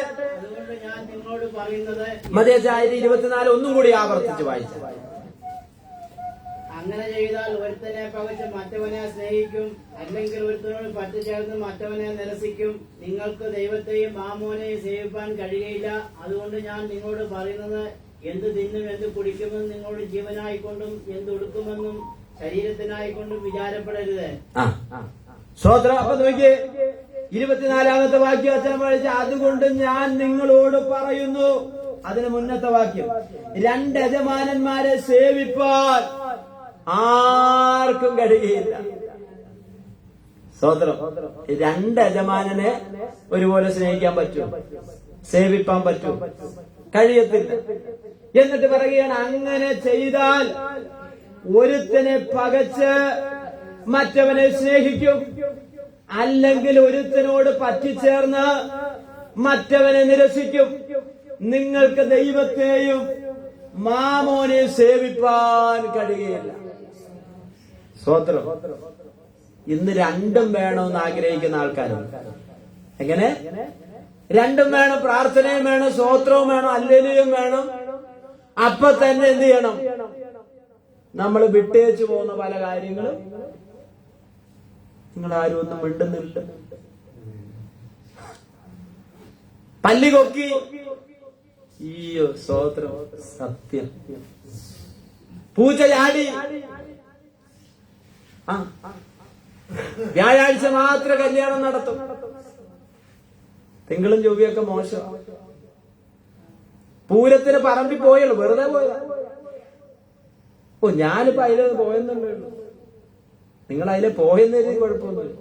Speaker 1: മതേജായ 24 ഒന്നും കൂടി ആവർത്തിച്ച് വായിച്ച.
Speaker 4: അങ്ങനെ ചെയ്താൽ ഒരുത്തനെ പകച്ച് മറ്റവനെ സ്നേഹിക്കും, അല്ലെങ്കിൽ ഒരുത്തനോട് പറ്റിച്ചേർന്ന് മറ്റവനെ നിരസിക്കും. നിങ്ങൾക്ക് ദൈവത്തെയും മാമോനെയും സേവിപ്പാൻ കഴിയുകയില്ല. അതുകൊണ്ട് ഞാൻ നിങ്ങളോട് പറയുന്നത്, എന്ത് തിന്നും എന്ത് കുടിക്കുമെന്നും നിങ്ങളോട് ജീവനായിക്കൊണ്ടും എന്ത് ഉടുക്കുമെന്നും ശരീരത്തിനായിക്കൊണ്ടും വിചാരപ്പെടരുത്.
Speaker 1: സ്തോത്രം. അപ്പൊ നോക്കിയേ 24-ാമത്തെ വാക്യം അച്ഛൻ പഠിച്ച, അതുകൊണ്ട് ഞാൻ നിങ്ങളോട് പറയുന്നു. അതിന് മുന്നത്തെ വാക്യം, 2 യജമാനന്മാരെ സേവിപ്പാൻ ആർക്കും കഴിയുകയില്ല. സ്തോത്രം. 2 യജമാനനെ ഒരുപോലെ സ്നേഹിക്കാൻ പറ്റും, സേവിപ്പാൻ പറ്റും? കഴിയത്തില്ല. എന്നിട്ട് പറയുകയാണ്, അങ്ങനെ ചെയ്താൽ ഒരുത്തനെ പകച്ച് മറ്റവനെ സ്നേഹിക്കും, അല്ലെങ്കിൽ ഒരുത്തനോട് പറ്റിച്ചേർന്ന് മറ്റവനെ നിരസിക്കും. നിങ്ങൾക്ക് ദൈവത്തെയും മാമോനെ സേവിപ്പാൻ കഴിയുകയില്ല. സ്തോത്രം. ഇന്ന് രണ്ടും വേണമെന്ന് ആഗ്രഹിക്കുന്ന ആൾക്കാരുണ്ട്. എങ്ങനെ? രണ്ടും വേണം. പ്രാർത്ഥനയും വേണം, സ്തോത്രവും വേണം, ഹല്ലേലൂയയും വേണം. അപ്പൊ തന്നെ എന്ത് ചെയ്യണം? നമ്മൾ വിട്ടേച്ചു പോകുന്ന പല കാര്യങ്ങളും. നിങ്ങൾ ആരും ഒന്നും മിണ്ടുന്നില്ല. പല്ലി കൊക്കി, ഈയോ സ്തോത്രം, സത്യം. പൂച്ച ചാടി, വ്യാഴാഴ്ച മാത്രം കല്യാണം നടത്തും. തിങ്കളും ചൊവ്വയൊക്കെ മോശം. പൂരത്തിന് പറമ്പിൽ പോയുള്ളൂ, വെറുതെ പോയതാ. ഞാനിപ്പോ അതിലെ പോയെന്നുള്ളൂ. നിങ്ങൾ അതിലെ പോയെന്നതിന് കുഴപ്പമൊന്നുമില്ല.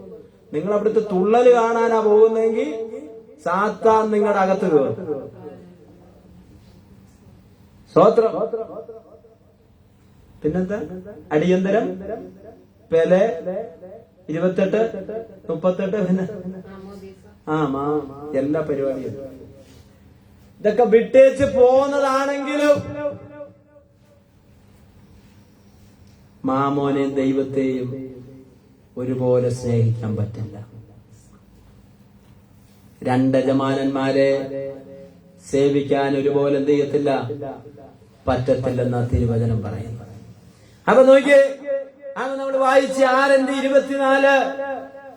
Speaker 1: നിങ്ങൾ അവിടുത്തെ തുള്ളല് കാണാനാ പോകുന്നെങ്കിൽ സാത്താൻ നിങ്ങളുടെ അകത്ത് കയറും. സ്തോത്രം. പിന്നെന്താ? അടിയന്തരം, പെലെ, 28, 38, പിന്നെ എല്ലാ പരിപാടിയും. ഇതൊക്കെ വിട്ടേച്ച് പോകുന്നതാണെങ്കിലും മാമോനെയും ദൈവത്തെയും ഒരുപോലെ സ്നേഹിക്കാൻ പറ്റില്ല. 2 യജമാനന്മാരെ സേവിക്കാൻ ഒരുപോലെ എന്ത് ചെയ്യത്തില്ല? പറ്റത്തില്ലെന്ന തിരുവചനം പറയുന്നു. അപ്പൊ നോക്കിയേ, അത് നമ്മൾ വായിച്ച് 6:24.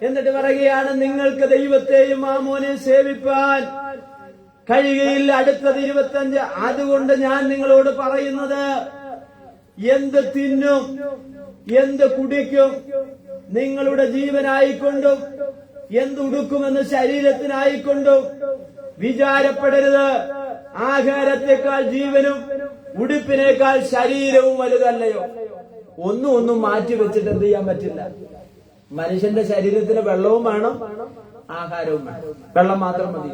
Speaker 1: എന്നിട്ട് പറയുകയാണ്, നിങ്ങൾക്ക് ദൈവത്തെയും മാമോനെയും സേവിപ്പാൻ കഴിയുകയില്ല. അടുത്തത് 25. അതുകൊണ്ട് ഞാൻ നിങ്ങളോട് പറയുന്നത്, എന്ത് തിന്നും എന്ത് കുടിക്കും നിങ്ങളുടെ ജീവനായിക്കൊണ്ടും എന്തുടുക്കുമെന്ന് ശരീരത്തിനായിക്കൊണ്ടും വിചാരപ്പെടരുത്. ആഹാരത്തെക്കാൾ ജീവനും ഉടുപ്പിനേക്കാൾ ശരീരവും വലുതല്ലയോ? ഒന്നും മാറ്റി വെച്ചിട്ട് എന്ത് ചെയ്യാൻ പറ്റില്ല. മനുഷ്യന്റെ ശരീരത്തിന് വെള്ളവും വേണം, ആഹാരവും വേണം. വെള്ളം മാത്രം മതി.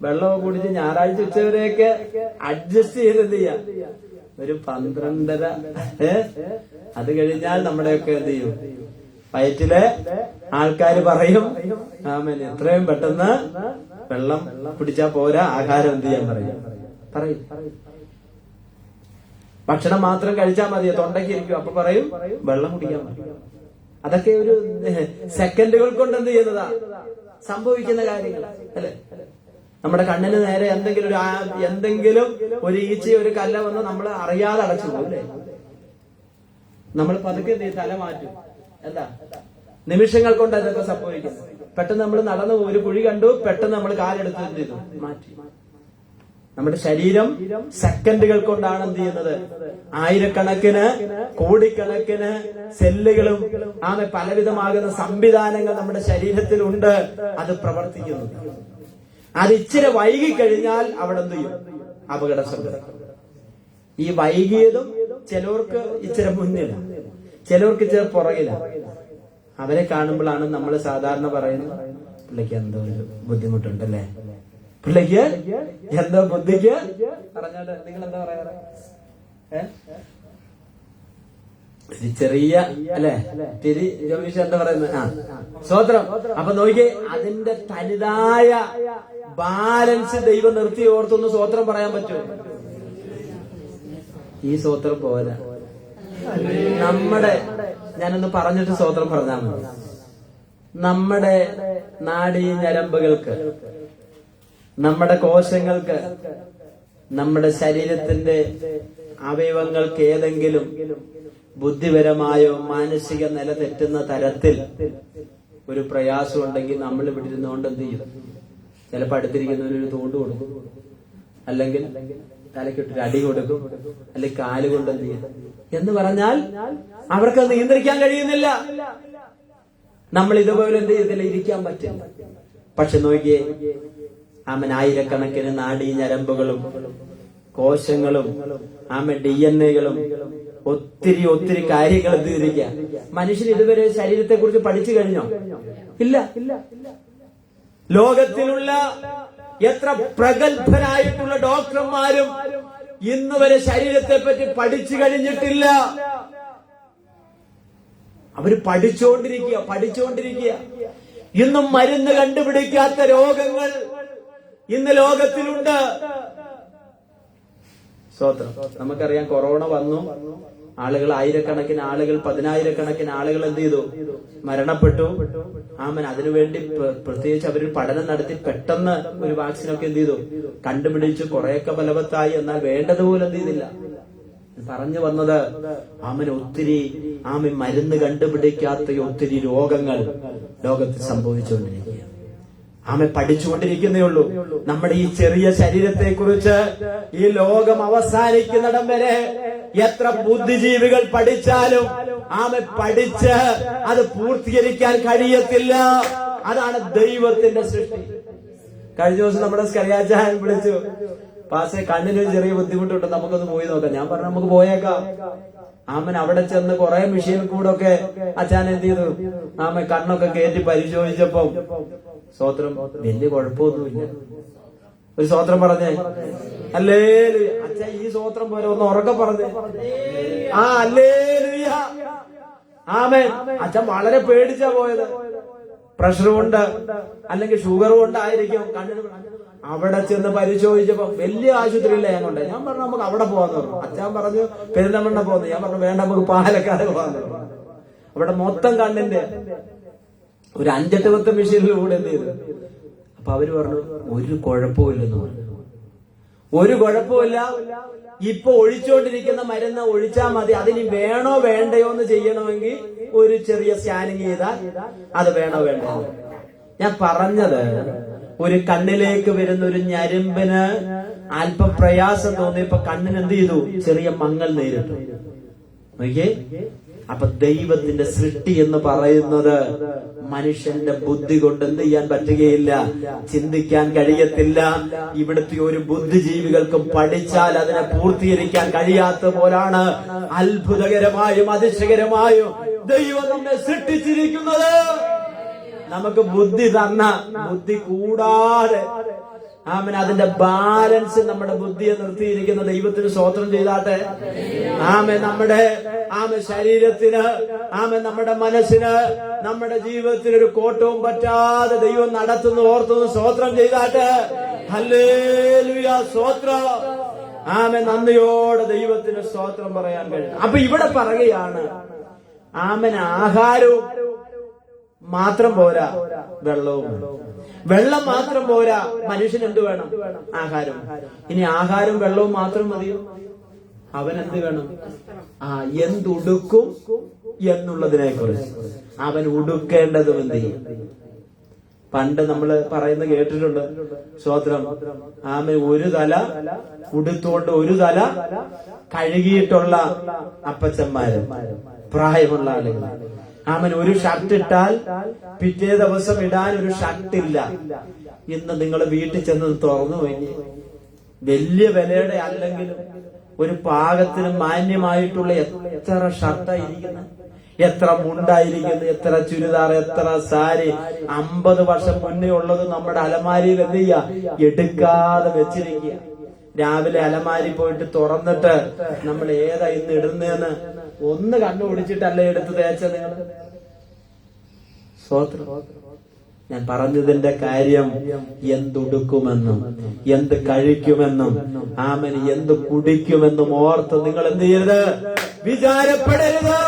Speaker 1: വെള്ളവും കുടിച്ച് ഞായറാഴ്ച ഉച്ചവരെയൊക്കെ അഡ്ജസ്റ്റ് ചെയ്ത് എന്ത് ചെയ്യാം? ഒരു 12:30 അത് കഴിഞ്ഞാൽ നമ്മുടെയൊക്കെ എന്ത് ചെയ്യും? വയറ്റിലെ ആൾക്കാര് പറയും, ആമേൻ, എത്രയും പെട്ടെന്ന് വെള്ളം കുടിച്ചാ പോരാ, ആഹാരം എന്ത് ചെയ്യാൻ പറയും. ഭക്ഷണം മാത്രം കഴിച്ചാൽ മതിയോ? തൊണ്ടയ്ക്ക് ഇരിക്കും. അപ്പൊ പറയും വെള്ളം കുടിക്കാൻ പറയും. അതൊക്കെ ഒരു സെക്കൻഡുകൾ കൊണ്ട് എന്ത് ചെയ്യുന്നതാ സംഭവിക്കുന്ന കാര്യങ്ങൾ അല്ലെ? നമ്മുടെ കണ്ണിന് നേരെ എന്തെങ്കിലും ഒരു ഈച്ച, ഒരു കല്ല വന്ന് നമ്മൾ അറിയാതെ അടച്ചു പോകും അല്ലെ? നമ്മൾ പതുക്കെ തല മാറ്റും. എന്താ? നിമിഷങ്ങൾ കൊണ്ട് അതൊക്കെ സംഭവിക്കുന്നത്. പെട്ടെന്ന് നമ്മൾ നടന്നു ഒരു കുഴി കണ്ടു, പെട്ടെന്ന് നമ്മൾ കാലെടുത്ത് എന്ത് ചെയ്തു? മാറ്റി. നമ്മുടെ ശരീരം സെക്കൻഡുകൾ കൊണ്ടാണ് എന്ത് ചെയ്യുന്നത്? ആയിരക്കണക്കിന് കോടിക്കണക്കിന് സെല്ലുകളും പലവിധമാകുന്ന സംവിധാനങ്ങൾ നമ്മുടെ ശരീരത്തിലുണ്ട്. അത് പ്രവർത്തിക്കുന്നു. അത് ഇച്ചിരി വൈകിക്കഴിഞ്ഞാൽ അവിടെ എന്ത് ചെയ്യും? അപകടം സംഭവിക്കും. ഈ വൈകിയതും ചിലവർക്ക് ഇച്ചിരി മുന്നിലാണ്, ചിലവർക്ക് ഇച്ചിരി പുറകിലാണ്. അവരെ കാണുമ്പോഴാണ് നമ്മൾ സാധാരണ പറയുന്നത്, പിള്ളേക്ക് എന്തോ ഒരു ബുദ്ധിമുട്ടുണ്ടല്ലേ, പിള്ളേക്ക് എന്തോ ബുദ്ധിക്ക് പറഞ്ഞോട്ട് നിങ്ങൾ എന്താ പറയാറ്? ചെറിയ അല്ലെ തിരി ജോമിഷ് എന്താ പറയുന്നത്? സ്തോത്രം. അപ്പൊ നോക്കിയേ, അതിന്റെ തനിതായ ബാലൻസ് ദൈവം നിർത്തി ഓർത്തൊന്ന് സ്തോത്രം പറയാൻ പറ്റുമോ? ഈ സ്തോത്രം പോരാ. ഞാനൊന്ന് പറഞ്ഞിട്ട് സ്തോത്രം പറഞ്ഞാൽ മതി. നമ്മുടെ നാഡീ ഞരമ്പുകൾക്ക്, നമ്മുടെ കോശങ്ങൾക്ക്, നമ്മുടെ ശരീരത്തിന്റെ അവയവങ്ങൾക്ക് ഏതെങ്കിലും ബുദ്ധിപരമായോ മാനസിക നില തെറ്റുന്ന തരത്തിൽ ഒരു പ്രയാസം ഉണ്ടെങ്കിൽ നമ്മൾ ഇവിടെ ഇരുന്നുകൊണ്ട് എന്ത് ചെയ്യും? ചിലപ്പോൾ അടുത്തിരിക്കുന്നവരൊരു തോണ്ട് കൊടുക്കും, അല്ലെങ്കിൽ തലയ്ക്കിട്ടൊരു അടി കൊടുക്കും, അല്ലെങ്കിൽ കാല് കൊണ്ട് എന്ത് ചെയ്യും എന്ന് പറഞ്ഞാൽ അവർക്ക് നിയന്ത്രിക്കാൻ കഴിയുന്നില്ല. നമ്മൾ ഇതുപോലെ എന്ത് ചെയ്തില്ല, ഇരിക്കാൻ പറ്റില്ല. പക്ഷെ നോക്കിയേ, ആയിരക്കണക്കിന് നാഡീ ഞരമ്പുകളും കോശങ്ങളും DNA-കളും ഒത്തിരി കാര്യങ്ങൾ എന്തിരിക്കുക. മനുഷ്യൻ ഇതുവരെ ശരീരത്തെ കുറിച്ച് പഠിച്ചു കഴിഞ്ഞോ? ഇല്ല. ലോകത്തിലുള്ള എത്ര പ്രഗത്ഭരായിട്ടുള്ള ഡോക്ടർമാരും ഇന്ന് വരെ ശരീരത്തെ പറ്റി പഠിച്ചു കഴിഞ്ഞിട്ടില്ല. അവര് പഠിച്ചുകൊണ്ടിരിക്കുക. ഇന്നും മരുന്ന് കണ്ടുപിടിക്കാത്ത രോഗങ്ങൾ ഇന്ന് ലോകത്തിലുണ്ട്. സ്തോത്രം. നമുക്കറിയാം, കൊറോണ വന്നു, ആളുകൾ ആയിരക്കണക്കിന് ആളുകൾ, 10,000-കണക്കിന് ആളുകൾ എന്ത് ചെയ്തു? മരണപ്പെട്ടു. അതിനുവേണ്ടി പ്രത്യേകിച്ച് അവർ പഠനം നടത്തി പെട്ടെന്ന് ഒരു വാക്സിനൊക്കെ എന്ത് ചെയ്തു? കണ്ടുപിടിച്ചു. കുറെയൊക്കെ ഫലവത്തായി. എന്നാൽ വേണ്ടതുപോലെ എന്ത് ചെയ്തില്ല. പറഞ്ഞു വന്നത് ഒത്തിരി മരുന്ന് കണ്ടുപിടിക്കാത്ത ഒത്തിരി രോഗങ്ങൾ ലോകത്ത് സംഭവിച്ചുകൊണ്ടിരിക്കുകയാണ്. പഠിച്ചുകൊണ്ടിരിക്കുന്നേ ഉള്ളൂ. നമ്മുടെ ഈ ചെറിയ ശരീരത്തെ കുറിച്ച് ഈ ലോകം അവസാനിക്കുന്നിടം വരെ എത്ര ബുദ്ധിജീവികൾ പഠിച്ചാലും പഠിച്ച് അത് പൂർത്തീകരിക്കാൻ കഴിയത്തില്ല. അതാണ് ദൈവത്തിന്റെ സൃഷ്ടി. കഴിഞ്ഞ ദിവസം നമ്മുടെ സ്കറിയാച്ചാൻ വിളിച്ചു, പാസേ കണ്ണിനൊരു ചെറിയ ബുദ്ധിമുട്ടുണ്ട്, നമുക്കൊന്ന് പോയി നോക്കാം. ഞാൻ പറഞ്ഞു നമുക്ക് പോയേക്കാം. അവിടെ ചെന്ന് കുറെ മെഷീൻ കൂടൊക്കെ അച്ഛൻ എന്ത് ചെയ്തു? കണ്ണൊക്കെ കയറ്റി പരിശോധിച്ചപ്പം സ്തോത്രം വലിയ കുഴപ്പമൊന്നുമില്ല. ഒരു സ്തോത്രം പറഞ്ഞേ. ഹല്ലേലൂയ. അച്ഛാ ഈ സ്തോത്രം പോലെ ഒന്ന് ഉറക്കെ പറഞ്ഞേ. ഹല്ലേലൂയ. ആമേൻ. അച്ഛൻ വളരെ പേടിച്ചാ പോയത്. പ്രഷർ കൊണ്ട് അല്ലെങ്കിൽ ഷുഗർ കൊണ്ടായിരിക്കും കണ്ണിന്. അവിടെ ചെന്ന് പരിശോധിച്ചപ്പോ വലിയ ആശുപത്രിയില്ല ഞാൻ കൊണ്ട്. ഞാൻ പറഞ്ഞു നമുക്ക് അവിടെ പോകാന്ന് പറഞ്ഞു. അച്ഛൻ പറഞ്ഞു പെരുന്തമണ്ണ പോകുന്നു. ഞാൻ പറഞ്ഞു വേണ്ട, നമുക്ക് പാലക്കാട് പോകാന്ന് പറഞ്ഞു. അവിടെ മൊത്തം കണ്ണിന്റെ ഒരു 5-8 മെഷീനിലൂടെ എന്ത് ചെയ്തു. അപ്പൊ അവര് പറഞ്ഞു ഒരു കുഴപ്പമില്ലെന്ന് പറഞ്ഞു. ഒരു കുഴപ്പമില്ല, ഇപ്പൊ ഒഴിച്ചുകൊണ്ടിരിക്കുന്ന മരുന്ന് ഒഴിച്ചാൽ മതി. അതിന് വേണോ വേണ്ടയോ എന്ന് ചെയ്യണമെങ്കിൽ ഒരു ചെറിയ സ്കാനിങ് ചെയ്താൽ അത് വേണോ വേണ്ടോ. ഞാൻ പറഞ്ഞത്, ഒരു കണ്ണിലേക്ക് വരുന്ന ഒരു ഞരമ്പിന് അല്പം പ്രയാസം തോന്നിയപ്പോ കണ്ണിന് എന്ത് ചെയ്തു? ചെറിയ മങ്ങൽ നേരിട്ടു. നോക്കിയേ. അപ്പൊ ദൈവത്തിന്റെ സൃഷ്ടി എന്ന് പറയുന്നത് മനുഷ്യന്റെ ബുദ്ധി കൊണ്ട് എന്ത് ചെയ്യാൻ പറ്റുകയില്ല, ചിന്തിക്കാൻ കഴിയത്തില്ല. ഇവിടുത്തെ ഒരു ബുദ്ധിജീവികൾക്കും പഠിച്ചാൽ അതിനെ പൂർത്തീകരിക്കാൻ കഴിയാത്ത പോലാണ് അത്ഭുതകരമായും അതിശയകരമായും ദൈവം നമ്മെ സൃഷ്ടിച്ചിരിക്കുന്നത്. നമുക്ക് ബുദ്ധി തന്ന ബുദ്ധി കൂടാതെ അതിന്റെ ബാലൻസ് നമ്മുടെ ബുദ്ധിയെ നിർത്തിയിരിക്കുന്ന ദൈവത്തിന് സ്തോത്രം ചെയ്താട്ടെ. നമ്മുടെ ശരീരത്തിന് നമ്മുടെ മനസ്സിന് നമ്മുടെ ജീവിതത്തിന് ഒരു കോട്ടവും പറ്റാതെ ദൈവം നടത്തുന്നു ഓർത്തുന്നു സ്തോത്രം ചെയ്താട്ടെ. ഹല്ലേലൂയ. സ്തോത്രം. നന്ദിയോടെ ദൈവത്തിന് സ്തോത്രം പറയാൻ കഴിയും. അപ്പൊ ഇവിടെ പറയുകയാണ് ആഹാരവും മാത്രം പോരാ, വെള്ളം മാത്രം പോരാ, മനുഷ്യന് എന്ത് വേണം? ആഹാരം. ഇനി ആഹാരവും വെള്ളവും മാത്രം മതിയോ? അവൻ എന്ത് വേണം? എന്തുടുക്കും എന്നുള്ളതിനെ കുറിച്ച് അവൻ ഉടുക്കേണ്ടതും എന്ത് ചെയ്യും? പണ്ട് നമ്മള് പറയുന്ന കേട്ടിട്ടുണ്ട്, സ്തോത്രം. ഒരു തല ഉടുത്തുകൊണ്ട് ഒരു തല കഴുകിയിട്ടുള്ള അപ്പച്ചന്മാര്, പ്രായമുള്ള ആളുകൾ. ഒരു ഷർട്ട് ഇട്ടാൽ പിറ്റേ ദിവസം ഇടാൻ ഒരു ഷർട്ടില്ല. ഇന്ന് നിങ്ങൾ വീട്ടിൽ ചെന്ന് തുറന്നു പോയി, വലിയ വിലയുടെ അല്ലെങ്കിലും ഒരു പാകത്തിന് മാന്യമായിട്ടുള്ള എത്ര ഷർട്ടായിരിക്കുന്നു, എത്ര മുണ്ടായിരിക്കുന്നു, എത്ര ചുരിദാർ, എത്ര സാരി. 50 വർഷം മുന്നേ ഉള്ളത് നമ്മുടെ അലമാരിയിൽ എന്ത് ചെയ്യുക? എടുക്കാതെ വെച്ചിരിക്കുക. രാവിലെ അലമാരി പോയിട്ട് തുറന്നിട്ട് നമ്മൾ ഏതാ ഇന്ന് ഇടുന്നതെന്ന് ഒന്ന് കണ്ടുപിടിച്ചിട്ടല്ലേ എടുത്ത് തേച്ച നിങ്ങൾ. സ്വോത്രം. ഞാൻ പറഞ്ഞതിന്റെ കാര്യം എന്തുടുക്കുമെന്നും എന്ത് കഴിക്കുമെന്നും എന്ത് കുടിക്കുമെന്നും ഓർത്ത് നിങ്ങൾ എന്ത് ചെയ്യരുത്? വിചാരപ്പെടരുത്.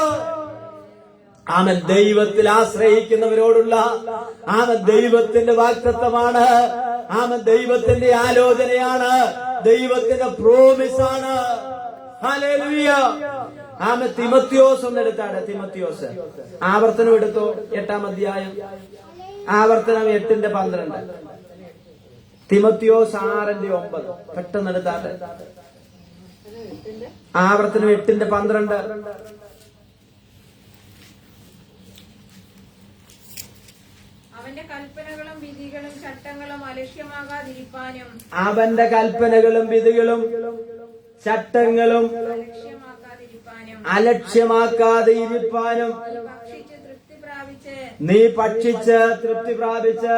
Speaker 1: ദൈവത്തിൽ ആശ്രയിക്കുന്നവരോടുള്ള ദൈവത്തിന്റെ വാഗ്ദത്തമാണ്. ദൈവത്തിന്റെ ആലോചനയാണ്, ദൈവത്തിന്റെ പ്രോമിസാണ്. ഹല്ലേലൂയ. തിമത്യോസ് ഒന്നെടുത്താണ്. തിമത്യോസ് ആവർത്തനം എടുത്തോ, 8-ാം അധ്യായം, ആവർത്തനം 8:12. തിമത്യോസ് 6:9. പെട്ടെന്ന് എടുത്താട്ടെ. ആവർത്തനം 8:12.
Speaker 3: അവന്റെ കൽപ്പനകളും വിധികളും ചട്ടങ്ങളും അലക്ഷ്യമാകാതിരിപ്പാനും
Speaker 1: അവന്റെ കൽപ്പനകളും വിധികളും ചട്ടങ്ങളും അലക്ഷ്യമാക്കാതെ ഇരിപ്പാനും നീ ഭക്ഷിച്ച് തൃപ്തി പ്രാപിച്ച്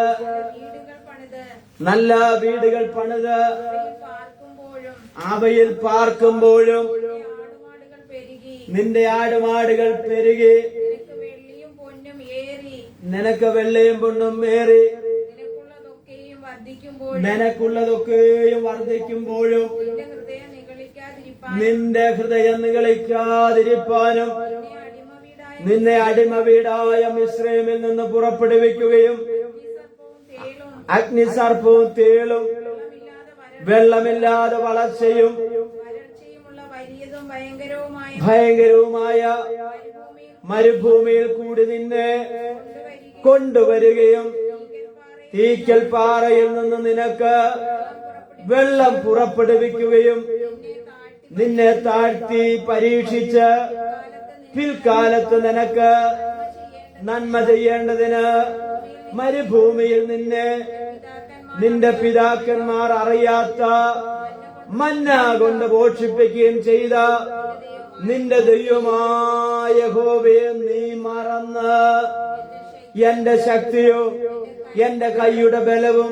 Speaker 1: നല്ല വീടുകൾ പണിത് അവയിൽ പാർക്കുമ്പോഴും നിന്റെ ആടുമാടുകൾ പെരുകി നിനക്ക് വെള്ളയും പൊന്നും ഏറി നിനക്കുള്ളതൊക്കെയും വർദ്ധിക്കുമ്പോഴും നിന്റെ ഹൃദയം നിഗളിക്കാതിരിപ്പാനും നിന്നെ അടിമ വീടായ മിസ്രൈമിൽ നിന്ന് പുറപ്പെടുവിക്കുകയും അഗ്നിസർപ്പവും തേളും വെള്ളമില്ലാതെ വളർച്ചയും ഭയങ്കരവുമായ മരുഭൂമിയിൽ കൂടി നിന്നെ കൊണ്ടുവരികയും തീക്കൽ പാറയിൽ നിന്ന് നിനക്ക് വെള്ളം പുറപ്പെടുവിക്കുകയും നിന്നെ താഴ്ത്തി പരീക്ഷിച്ച് പിൽക്കാലത്ത് നിനക്ക് നന്മ ചെയ്യേണ്ടതിന് മരുഭൂമിയിൽ നിന്റെ പിതാക്കന്മാർ അറിയാത്ത മന്ന കൊണ്ട് പോഷിപ്പിക്കുകയും ചെയ്ത നിന്റെ ദൈവമായ യഹോവയെ നീ മറന്ന് എന്റെ ശക്തിയോ എന്റെ കൈയുടെ ബലവും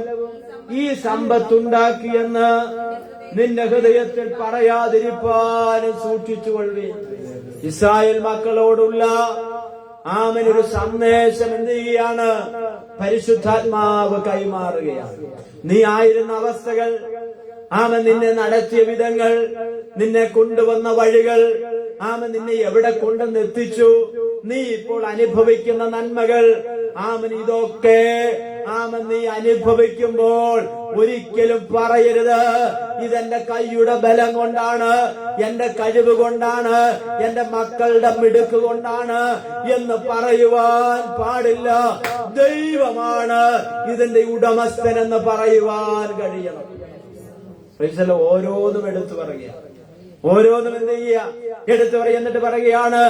Speaker 1: ഈ സമ്പത്തുണ്ടാക്കിയെന്ന് നിന്റെ ഹൃദയത്തിൽ പറയാതിരിപ്പാനും സൂക്ഷിച്ചുകൊള്ളുവീൻ. ഇസ്രായേൽ മക്കളോടുള്ള ഒരു സന്ദേശം എന്ത് ചെയ്യാണ്? പരിശുദ്ധാത്മാവ് കൈമാറുകയാണ്. നീ ആയിരുന്ന അവസ്ഥകൾ, നിന്നെ നടത്തിയ വിധങ്ങൾ, നിന്നെ കൊണ്ടുവന്ന വഴികൾ, നിന്നെ എവിടെ കൊണ്ടുവന്നെത്തിച്ചു, നീ ഇപ്പോൾ അനുഭവിക്കുന്ന നന്മകൾ, ഇതൊക്കെ നീ അനുഭവിക്കുമ്പോൾ ഒരിക്കലും പറയരുത് ഇതെന്റെ കൈയുടെ ബലം കൊണ്ടാണ്, എന്റെ കഴിവ് കൊണ്ടാണ്, എന്റെ മക്കളുടെ മിടുക്ക് കൊണ്ടാണ് എന്ന് പറയുവാൻ പാടില്ല. ദൈവമാണ് ഇതിന്റെ ഉടമസ്ഥൻ എന്ന് പറയുവാൻ കഴിയണം. ഓരോന്നും എടുത്തു പറയുക, ഓരോന്നും എന്ത് ചെയ്യുക? എടുത്തു പറയുക. എന്നിട്ട് പറയുകയാണ്,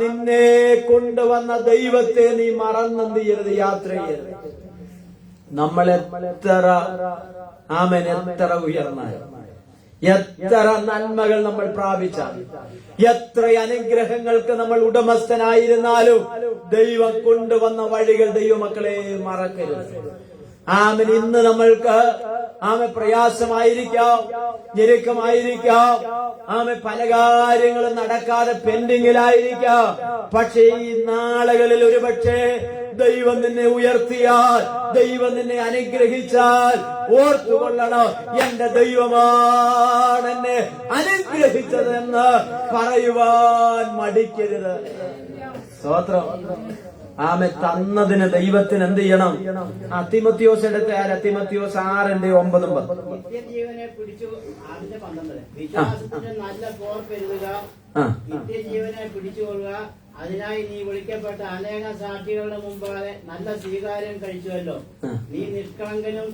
Speaker 1: നിന്നെ കൊണ്ടുവന്ന ദൈവത്തെ നീ മറന്നെന്ത് ചെയ്യരുത്, യാത്ര ചെയ്യരുത്. നമ്മൾ എത്ര ഉയർന്നാൽ, എത്ര നന്മകൾ നമ്മൾ പ്രാപിച്ചാൽ, എത്ര അനുഗ്രഹങ്ങൾക്ക് നമ്മൾ ഉടമസ്ഥനായിരുന്നാലും ദൈവം കൊണ്ടുവന്ന വഴികൾ ദൈവമക്കളെ മറക്കരുത്. ഇന്ന് നമ്മൾക്ക് പ്രയാസമായിരിക്കാം, ഞെരുക്കമായിരിക്കാം, പല കാര്യങ്ങളും നടക്കാതെ പെൻഡിങ്ങിലായിരിക്കാം. പക്ഷേ ഈ നാളുകളിൽ ഒരുപക്ഷെ ദൈവം നിന്നെ ഉയർത്തിയാൽ, ദൈവം നിന്നെ അനുഗ്രഹിച്ചാൽ ഓർത്തുകൊള്ളണം, എന്റെ ദൈവമാണ് എന്നെ അനുഗ്രഹിച്ചതെന്ന് പറയുവാൻ മടിക്കരുത്. സ്തോത്രം. തന്നതിന് ദൈവത്തിന് എന്ത് ചെയ്യണം? തിമോത്തിയോസ് എടുത്ത തിമോത്തിയോസ് 6:9.
Speaker 4: നിത്യജീവനെ പിടിച്ചു, 12 വിശ്വാസത്തിന്റെ നല്ല പോർ പെരുതുക, നിത്യജീവനെ പിടിച്ചുകൊള്ളുക. അതിനായി നീ വിളിക്കപ്പെട്ട അനേക സാക്ഷികളുടെ മുമ്പാകെ നല്ല സ്വീകാര്യം കഴിച്ചുവല്ലോ. നീ നിഷ്കളങ്കനും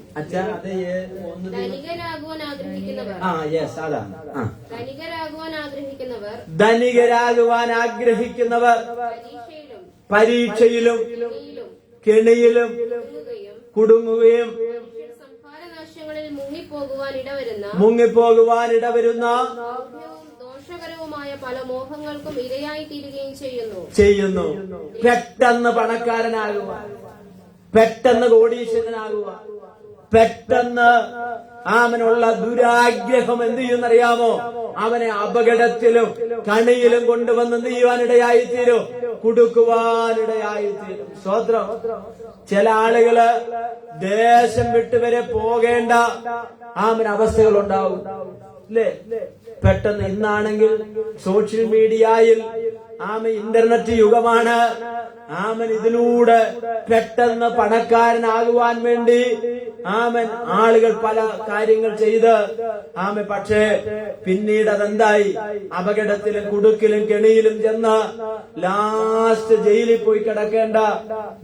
Speaker 4: ധനികരാകുവാൻ ആഗ്രഹിക്കുന്നവർ പരീക്ഷയിലും കെണിയിലും കുടുങ്ങുകയും മുങ്ങിപ്പോകുവാൻ ഇടവരുന്ന ദോഷകരവുമായ പല മോഹങ്ങൾക്കും ഇരയായി തീരുകയും ചെയ്യുന്നു. പെട്ടെന്ന് പണക്കാരനാകുവാൻ, പെട്ടെന്ന് കോടീശ്വരനാകുവാൻ, പെട്ടെന്ന് അവനുള്ള ദുരാഗ്രഹം എന്ത് ചെയ്യുന്നറിയാമോ? അവനെ അപകടത്തിലും കണിയിലും കൊണ്ടുവന്ന് എന്ത് ചെയ്യുവാനിടയായിത്തീരും? കുടുക്കുവാനിടയായിത്തീരും. സ്തോത്രം. ചില ആളുകള് ദേശം വിട്ടുവരെ പോകേണ്ട അവസ്ഥകൾ ഉണ്ടാവും, അല്ലേ? പെട്ടെന്ന് ഇന്നാണെങ്കിൽ സോഷ്യൽ മീഡിയയിൽ
Speaker 1: ഇന്റർനെറ്റ് യുഗമാണ്. ഇതിലൂടെ പെട്ടെന്ന് പണക്കാരനാകുവാൻ വേണ്ടി ആളുകൾ പല കാര്യങ്ങൾ ചെയ്ത് പക്ഷേ പിന്നീട് അതെന്തായി? അപകടത്തിലും കുടുക്കിലും കെണിയിലും ചെന്ന് ലാസ്റ്റ് ജയിലിൽ പോയി കിടക്കേണ്ട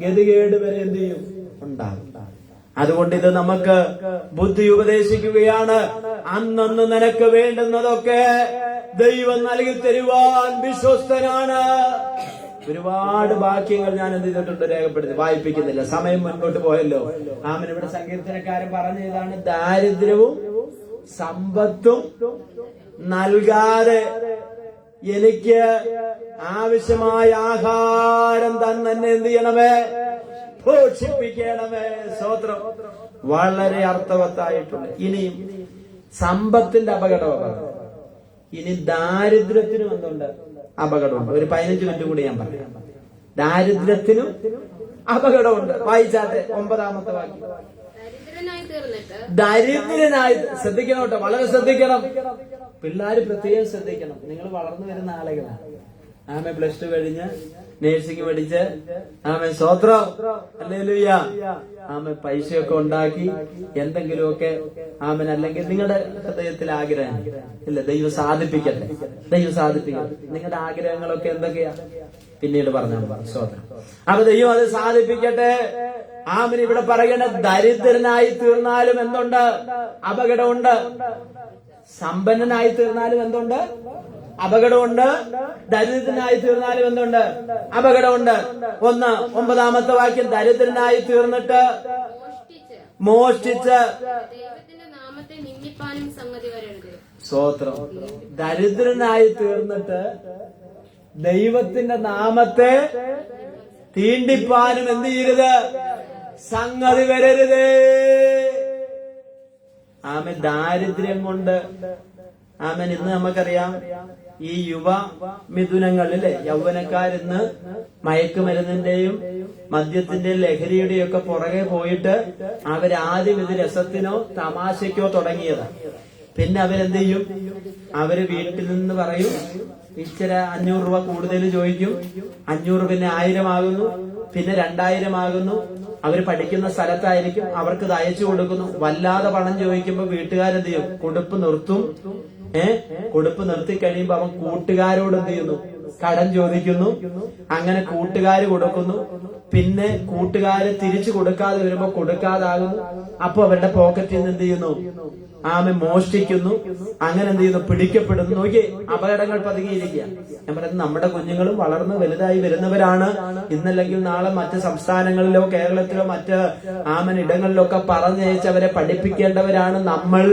Speaker 1: ഗതികേട് വരെ എന്ത് ചെയ്യും? ഉണ്ടാകും. അതുകൊണ്ട് ഇത് നമുക്ക് ബുദ്ധി ഉപദേശിക്കുകയാണ്. അന്നന്ന് നിനക്ക് വേണ്ടുന്നതൊക്കെ ദൈവം നൽകി തരുവാൻ വിശ്വസ്തനാണ്. ഒരുപാട് വാക്യങ്ങൾ ഞാൻ എന്ത് ചെയ്തിട്ടുണ്ട്? രേഖപ്പെടുത്തി. വായിപ്പിക്കുന്നില്ല, സമയം മുൻപോട്ട് പോയല്ലോ. ഇവിടെ സങ്കീർത്തനക്കാരൻ പറഞ്ഞതാണ്, ദാരിദ്ര്യവും സമ്പത്തും നൽകാതെ എനിക്ക് ആവശ്യമായ ആഹാരം തന്നെ എന്ത് ചെയ്യണമേ? പോഷിപ്പിക്കണമേ. സ്തോത്രം. വളരെ അർത്ഥവത്തായിട്ടുണ്ട്. ഇനിയും സമ്പത്തിന്റെ അപകടമാണ്. ഇനി ദാരിദ്ര്യത്തിനും എന്തുണ്ട്? അപകടമുണ്ട്. ഒരു 15 മിനിറ്റ് കൂടി ഞാൻ പറയാം. ദാരിദ്ര്യത്തിനും അപകടമുണ്ട്. വായിച്ചാട്ടെ 9-ാമത്തെ വാക്യം. ദരിദ്രനായി, ശ്രദ്ധിക്കണം കേട്ടോ, വളരെ ശ്രദ്ധിക്കണം. പിള്ളേര് പ്രത്യേകം ശ്രദ്ധിക്കണം. നിങ്ങൾ വളർന്നു വരുന്ന ആളുകളാണ്. +2 കഴിഞ്ഞ് നേഴ്സിംഗ് പഠിച്ച് സ്വത്രം ഹല്ലേലൂയ പൈസയൊക്കെ ഉണ്ടാക്കി എന്തെങ്കിലുമൊക്കെ അല്ലെങ്കിൽ നിങ്ങളുടെ ഹൃദയത്തിൽ ആഗ്രഹം ഇല്ല, ദൈവം സാധിപ്പിക്കട്ടെ, ദൈവം സാധിപ്പിക്കട്ടെ. നിങ്ങളുടെ ആഗ്രഹങ്ങളൊക്കെ എന്തൊക്കെയാ പിന്നീട് പറഞ്ഞാൽ സ്വത്രം. ദൈവം അത് സാധിപ്പിക്കട്ടെ. ഇവിടെ പറയണ ദരിദ്രനായി തീർന്നാലും എന്തുണ്ട്? അപകടമുണ്ട്. സമ്പന്നനായി തീർന്നാലും എന്തുണ്ട്? അപകടമുണ്ട്. ദരിദ്രനായി തീർന്നാലും എന്തുണ്ട്? അപകടമുണ്ട്. 9-ാമത്തെ വാക്യം. ദരിദ്രനായി തീർന്നിട്ട് മോഷ്ടിച്ച് സ്തോത്രം. ദരിദ്രനായി തീർന്നിട്ട് ദൈവത്തിന്റെ നാമത്തെ തീണ്ടിപ്പാനും എന്ത് ചെയ്യരുത്? സംഗതി വരരുതേ. ദാരിദ്ര്യം കൊണ്ട് ഇന്ന് നമുക്കറിയാം, ഈ യുവ മിഥുനങ്ങളിലെ യൗവനക്കാരിന്ന് മയക്കുമരുന്നിന്റെയും മദ്യത്തിന്റെയും ലഹരിയുടെയും ഒക്കെ പുറകെ പോയിട്ട് അവരാദ്യം ഇത് രസത്തിനോ തമാശയ്ക്കോ തുടങ്ങിയതാണ്. പിന്നെ അവരെന്ത് ചെയ്യും? അവര് വീട്ടിൽ നിന്ന് പറയും, ഇച്ചിരി 500 രൂപ കൂടുതൽ ചോദിക്കും. 500 പിന്നെ 1000 ആകുന്നു, പിന്നെ 2000 ആകുന്നു. അവര് പഠിക്കുന്ന സ്ഥലത്തായിരിക്കും, അവർക്ക് ഇത് അയച്ചു കൊടുക്കുന്നു. വല്ലാതെ പണം ചോദിക്കുമ്പോ വീട്ടുകാരെന്ത് ചെയ്യും? കൊടുപ്പ് നിർത്തും. കൊടുപ്പ് നിർത്തി കഴിയുമ്പോ അവൻ കൂട്ടുകാരോട് എന്ത് ചെയ്യുന്നു? കടം ചോദിക്കുന്നു. അങ്ങനെ കൂട്ടുകാര് കൊടുക്കുന്നു. പിന്നെ കൂട്ടുകാര് തിരിച്ചു കൊടുക്കാതെ വരുമ്പോ കൊടുക്കാതാകുന്നു. അപ്പൊ അവരുടെ പോക്കറ്റിൽ നിന്ന് എന്ത് ചെയ്യുന്നു? മോഷ്ടിക്കുന്നു. അങ്ങനെ എന്ത് ചെയ്യുന്നു? പിടിക്കപ്പെടുന്നു. നോക്കിയേ, അപകടങ്ങൾ പതുങ്ങിയിരിക്കുക. ഞാൻ പറയുന്നത് നമ്മുടെ കുഞ്ഞുങ്ങളും വളർന്ന് വലുതായി വരുന്നവരാണ്. ഇന്നല്ലെങ്കിൽ നാളെ മറ്റ് സംസ്ഥാനങ്ങളിലോ കേരളത്തിലോ മറ്റ് ഇടങ്ങളിലൊക്കെ പറഞ്ഞയച്ചവരെ പഠിപ്പിക്കേണ്ടവരാണ് നമ്മൾ.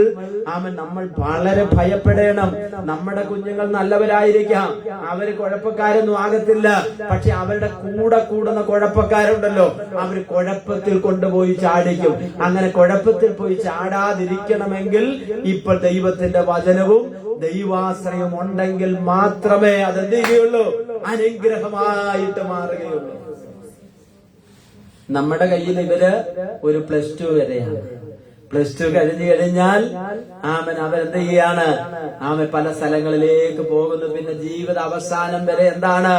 Speaker 1: നമ്മൾ വളരെ ഭയപ്പെടണം. നമ്മുടെ കുഞ്ഞുങ്ങൾ നല്ലവരായിരിക്കാം, അവര് കുഴപ്പക്കാരൊന്നും ആകത്തില്ല. പക്ഷെ അവരുടെ കൂടെ കൂടുന്ന കുഴപ്പക്കാരുണ്ടല്ലോ, അവര് കുഴപ്പത്തിൽ കൊണ്ടുപോയി ചാടിക്കും. അങ്ങനെ കുഴപ്പത്തിൽ പോയി ചാടാതിരിക്കണമെങ്കിൽ ഇപ്പോൾ ദൈവത്തിന്റെ വചനവും ദൈവാശ്രയവും ഉണ്ടെങ്കിൽ മാത്രമേ അതെന്ത് ചെയ്യുകയുള്ളൂ? അനുഗ്രഹമായിട്ട് മാറുകയുള്ളൂ. നമ്മുടെ കയ്യിൽ ഇവര് ഒരു +2 വരെയാണ്. +2 കഴിഞ്ഞു കഴിഞ്ഞാൽ അവരെന്ത് ചെയ്യാണ്? പല സ്ഥലങ്ങളിലേക്ക് പോകുന്നു. പിന്നെ ജീവിത അവസാനം വരെ എന്താണ്?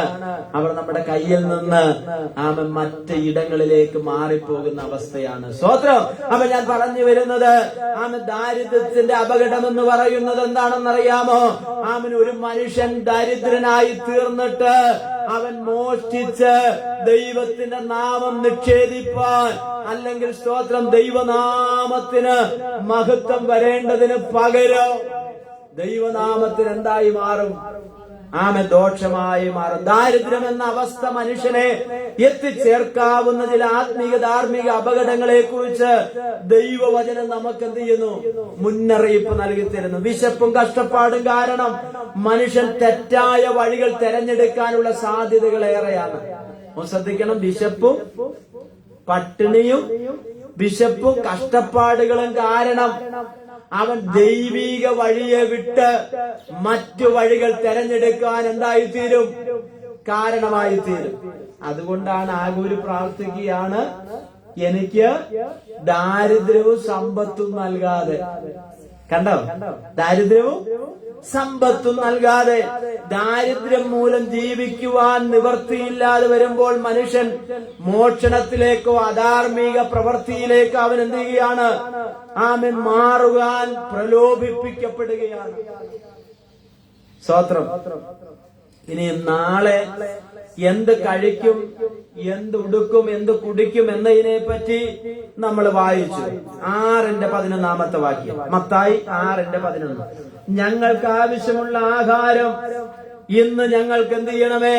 Speaker 1: അവർ നമ്മുടെ കയ്യിൽ നിന്ന് മറ്റ് ഇടങ്ങളിലേക്ക് മാറിപ്പോകുന്ന അവസ്ഥയാണ്. സ്തോത്രം. ഞാൻ പറഞ്ഞു വരുന്നത് ദാരിദ്ര്യത്തിന്റെ അപകടം എന്ന് പറയുന്നത് എന്താണെന്നറിയാമോ? ഒരു മനുഷ്യൻ ദരിദ്രനായി തീർന്നിട്ട് അവൻ മോഷ്ടിച്ച് ദൈവത്തിന്റെ നാമം നിഷേധിപ്പാൻ, അല്ലെങ്കിൽ സ്തോത്രം ദൈവനാമത്തിന് മഹത്വം വരേണ്ടതിന് പകരം ദൈവനാമത്തിന് എന്തായി മാറും? ദോഷമായി മാറും. ദാരിദ്ര്യം എന്ന അവസ്ഥ മനുഷ്യനെ എത്തിച്ചേർക്കാവുന്ന ചില ആത്മീക ധാർമ്മിക അപകടങ്ങളെ കുറിച്ച് ദൈവവചനം നമുക്ക് എന്ത് ചെയ്യുന്നു? മുന്നറിയിപ്പ് നൽകി തരുന്നു. വിശപ്പും കഷ്ടപ്പാടും കാരണം മനുഷ്യൻ തെറ്റായ വഴികൾ തെരഞ്ഞെടുക്കാനുള്ള സാധ്യതകൾ ഏറെയാണ്. ശ്രദ്ധിക്കണം. വിശപ്പും പട്ടിണിയും വിശപ്പും കഷ്ടപ്പാടുകളും കാരണം അവൻ ദൈവിക വഴിയെ വിട്ട് മറ്റു വഴികൾ തെരഞ്ഞെടുക്കാൻ എന്തായിത്തീരും? കാരണമായിത്തീരും. അതുകൊണ്ടാണ് ആകൂര് പ്രാർത്ഥിക്കുകയാണ്, എനിക്ക് ദാരിദ്ര്യവും സമ്പത്തും നൽകാതെ. കണ്ടോ? ദാരിദ്ര്യവും സമ്പത്തും നൽകാതെ ദാരിദ്ര്യം മൂലം ജീവിക്കുവാൻ നിവർത്തിയില്ലാതെ വരുമ്പോൾ മനുഷ്യൻ മോഷണത്തിലേക്കോ അധാർമിക പ്രവൃത്തിയിലേക്കോ അവൻ എന്ത് ചെയ്യുകയാണ്? ആമേൻ, മാറുവാൻ പ്രലോഭിപ്പിക്കപ്പെടുകയാണ്. സ്തോത്രം. ഇനി നാളെ എന്ത് കഴിക്കും, എന്ത് ഉടുക്കും, എന്ത് കുടിക്കും എന്നതിനെ പറ്റി നമ്മൾ വായിച്ചു. 6:11 വാക്യം, മത്തായി 6:11. ഞങ്ങൾക്ക് ആവശ്യമുള്ള ആഹാരം ഇന്ന് ഞങ്ങൾക്ക് എന്ത് ചെയ്യണമേ?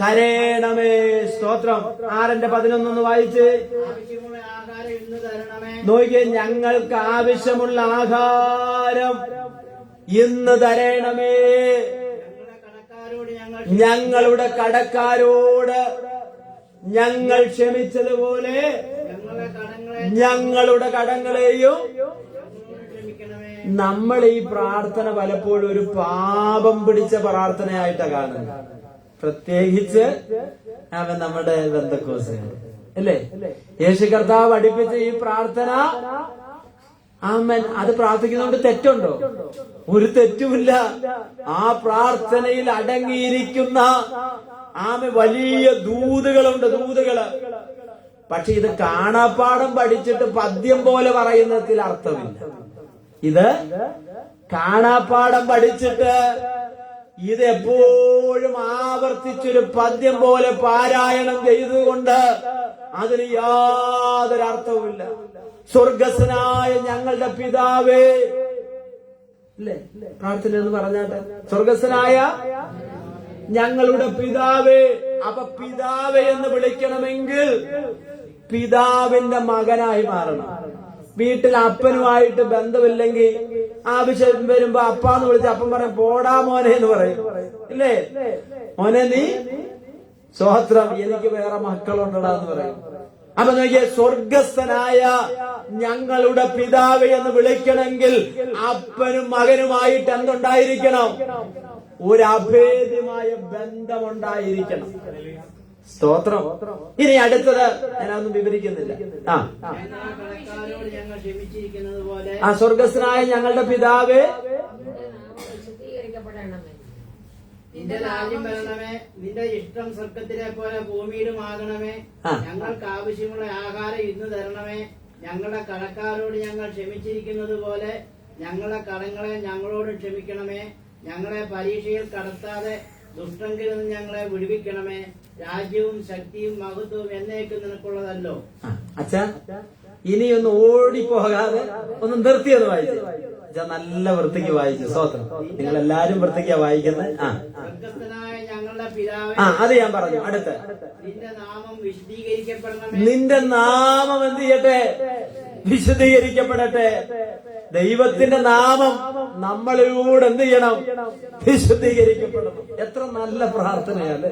Speaker 1: തരേണമേ. സ്തോത്രം. 6:11 വായിച്ച്
Speaker 4: ആവശ്യമുള്ള ആഹാരം ഇന്ന് തരണമേ.
Speaker 1: നോക്കിയേ, ഞങ്ങൾക്ക് ആവശ്യമുള്ള ആഹാരം ഇന്ന് തരേണമേ. ഞങ്ങളുടെ കടക്കാരോട് ഞങ്ങൾ ക്ഷമിച്ചതുപോലെ ഞങ്ങളുടെ കടങ്ങളെയും. നമ്മൾ ഈ പ്രാർത്ഥന പലപ്പോഴും ഒരു പാപം പിടിച്ച പ്രാർത്ഥനയായിട്ടാണ് കാണുന്നത്. പ്രത്യേകിച്ച് അവൻ നമ്മുടെ ബന്ധക്കോസുകൾ അല്ലേ? യേശു കർത്താവ് പഠിപ്പിച്ച ഈ പ്രാർത്ഥന, ആമേൻ, അത് പ്രാർത്ഥിക്കുന്നതുകൊണ്ട് തെറ്റുണ്ടോ? ഒരു തെറ്റുമില്ല. ആ പ്രാർത്ഥനയിൽ അടങ്ങിയിരിക്കുന്ന വലിയ ദൂതുകളുണ്ട്, ദൂതുകള്. പക്ഷെ ഇത് കാണാപ്പാടം പഠിച്ചിട്ട് പദ്യം പോലെ പറയുന്നതിൽ അർത്ഥമില്ല. ഇത് കാണാപ്പാടം പഠിച്ചിട്ട് ഇത് എപ്പോഴും ആവർത്തിച്ചൊരു പദ്യം പോലെ പാരായണം ചെയ്തുകൊണ്ട് അതിന് യാതൊരു അർത്ഥവുമില്ല. സ്വർഗസ്വനായ ഞങ്ങളുടെ പിതാവേ, അല്ലേ പ്രാർത്ഥന എന്ന് പറഞ്ഞാട്ടെ? സ്വർഗസ്വനായ ഞങ്ങളുടെ പിതാവേ. അപ്പൊ പിതാവേ എന്ന് വിളിക്കണമെങ്കിൽ പിതാവിന്റെ മകനായി മാറണം. വീട്ടിൽ അപ്പനുമായിട്ട് ബന്ധമില്ലെങ്കിൽ ആവശ്യം വരുമ്പോ അപ്പാന്ന് വിളിച്ച് അപ്പൻ പറയും പോടാ മോനെ എന്ന് പറയും, ഇല്ലേ? മോനെ നീ സ്തോത്രം, എനിക്ക് വേറെ മക്കളുണ്ടടാ എന്ന് പറയും. അപ്പൊ നോക്കിയ, സ്വർഗസ്ഥനായ ഞങ്ങളുടെ പിതാവ് എന്ന് വിളിക്കണമെങ്കിൽ അപ്പനും മകനുമായിട്ട് എന്തുണ്ടായിരിക്കണം? ഒരു അഭേദ്യമായ ബന്ധമുണ്ടായിരിക്കണം. സ്തോത്രം. ഇനി അടുത്തത് ഞാനൊന്നും വിവരിക്കുന്നില്ല. ആ സ്വർഗസ്ഥനായ ഞങ്ങളുടെ പിതാവേ,
Speaker 4: നിന്റെ രാജ്യം വരണമേ, നിന്റെ ഇഷ്ടം സ്വർഗത്തിലെ പോലെ ഭൂമിയിലും ആകണമേ. ഞങ്ങൾക്ക് ആവശ്യമുള്ള ആഹാരം ഇന്ന് തരണമേ. ഞങ്ങളുടെ കടക്കാരോട് ഞങ്ങൾ ക്ഷമിച്ചിരിക്കുന്നത് പോലെ ഞങ്ങളുടെ കടങ്ങളെ ഞങ്ങളോട് ക്ഷമിക്കണമേ. ഞങ്ങളെ പരീക്ഷയിൽ കടത്താതെ ദുഷ്ടങ്കിൽ നിന്ന് ഞങ്ങളെ വിടുവിക്കണമേ. രാജ്യവും ശക്തിയും മഹത്വവും എന്നേക്കും നിനക്കുള്ളതല്ലോ.
Speaker 1: അച്ഛാ, ഇനിയൊന്ന് ഓടിപ്പോകാതെ ഒന്ന് നിർത്തിയൊന്ന് വായിച്ചു. നല്ല വൃത്തിക്ക് വായിച്ചു. സ്തോത്രം. നിങ്ങൾ എല്ലാരും വൃത്തിക്കാ വായിക്കുന്നത്.
Speaker 4: സ്വർഗസ്ഥനായ ഞങ്ങളുടെ പിതാവേ,
Speaker 1: അത് ഞാൻ പറഞ്ഞു. അടുത്ത,
Speaker 4: നിന്റെ നാമം വിശുദ്ധീകരിക്കപ്പെടണമേ.
Speaker 1: നിന്റെ നാമം എന്ത് ചെയ്യട്ടെ? വിശുദ്ധീകരിക്കപ്പെടട്ടെ. ദൈവത്തിന്റെ നാമം നമ്മളിലൂടെ എന്ത് ചെയ്യണം? വിശുദ്ധീകരിക്കപ്പെടണം. എത്ര നല്ല പ്രാർത്ഥനയല്ലേ?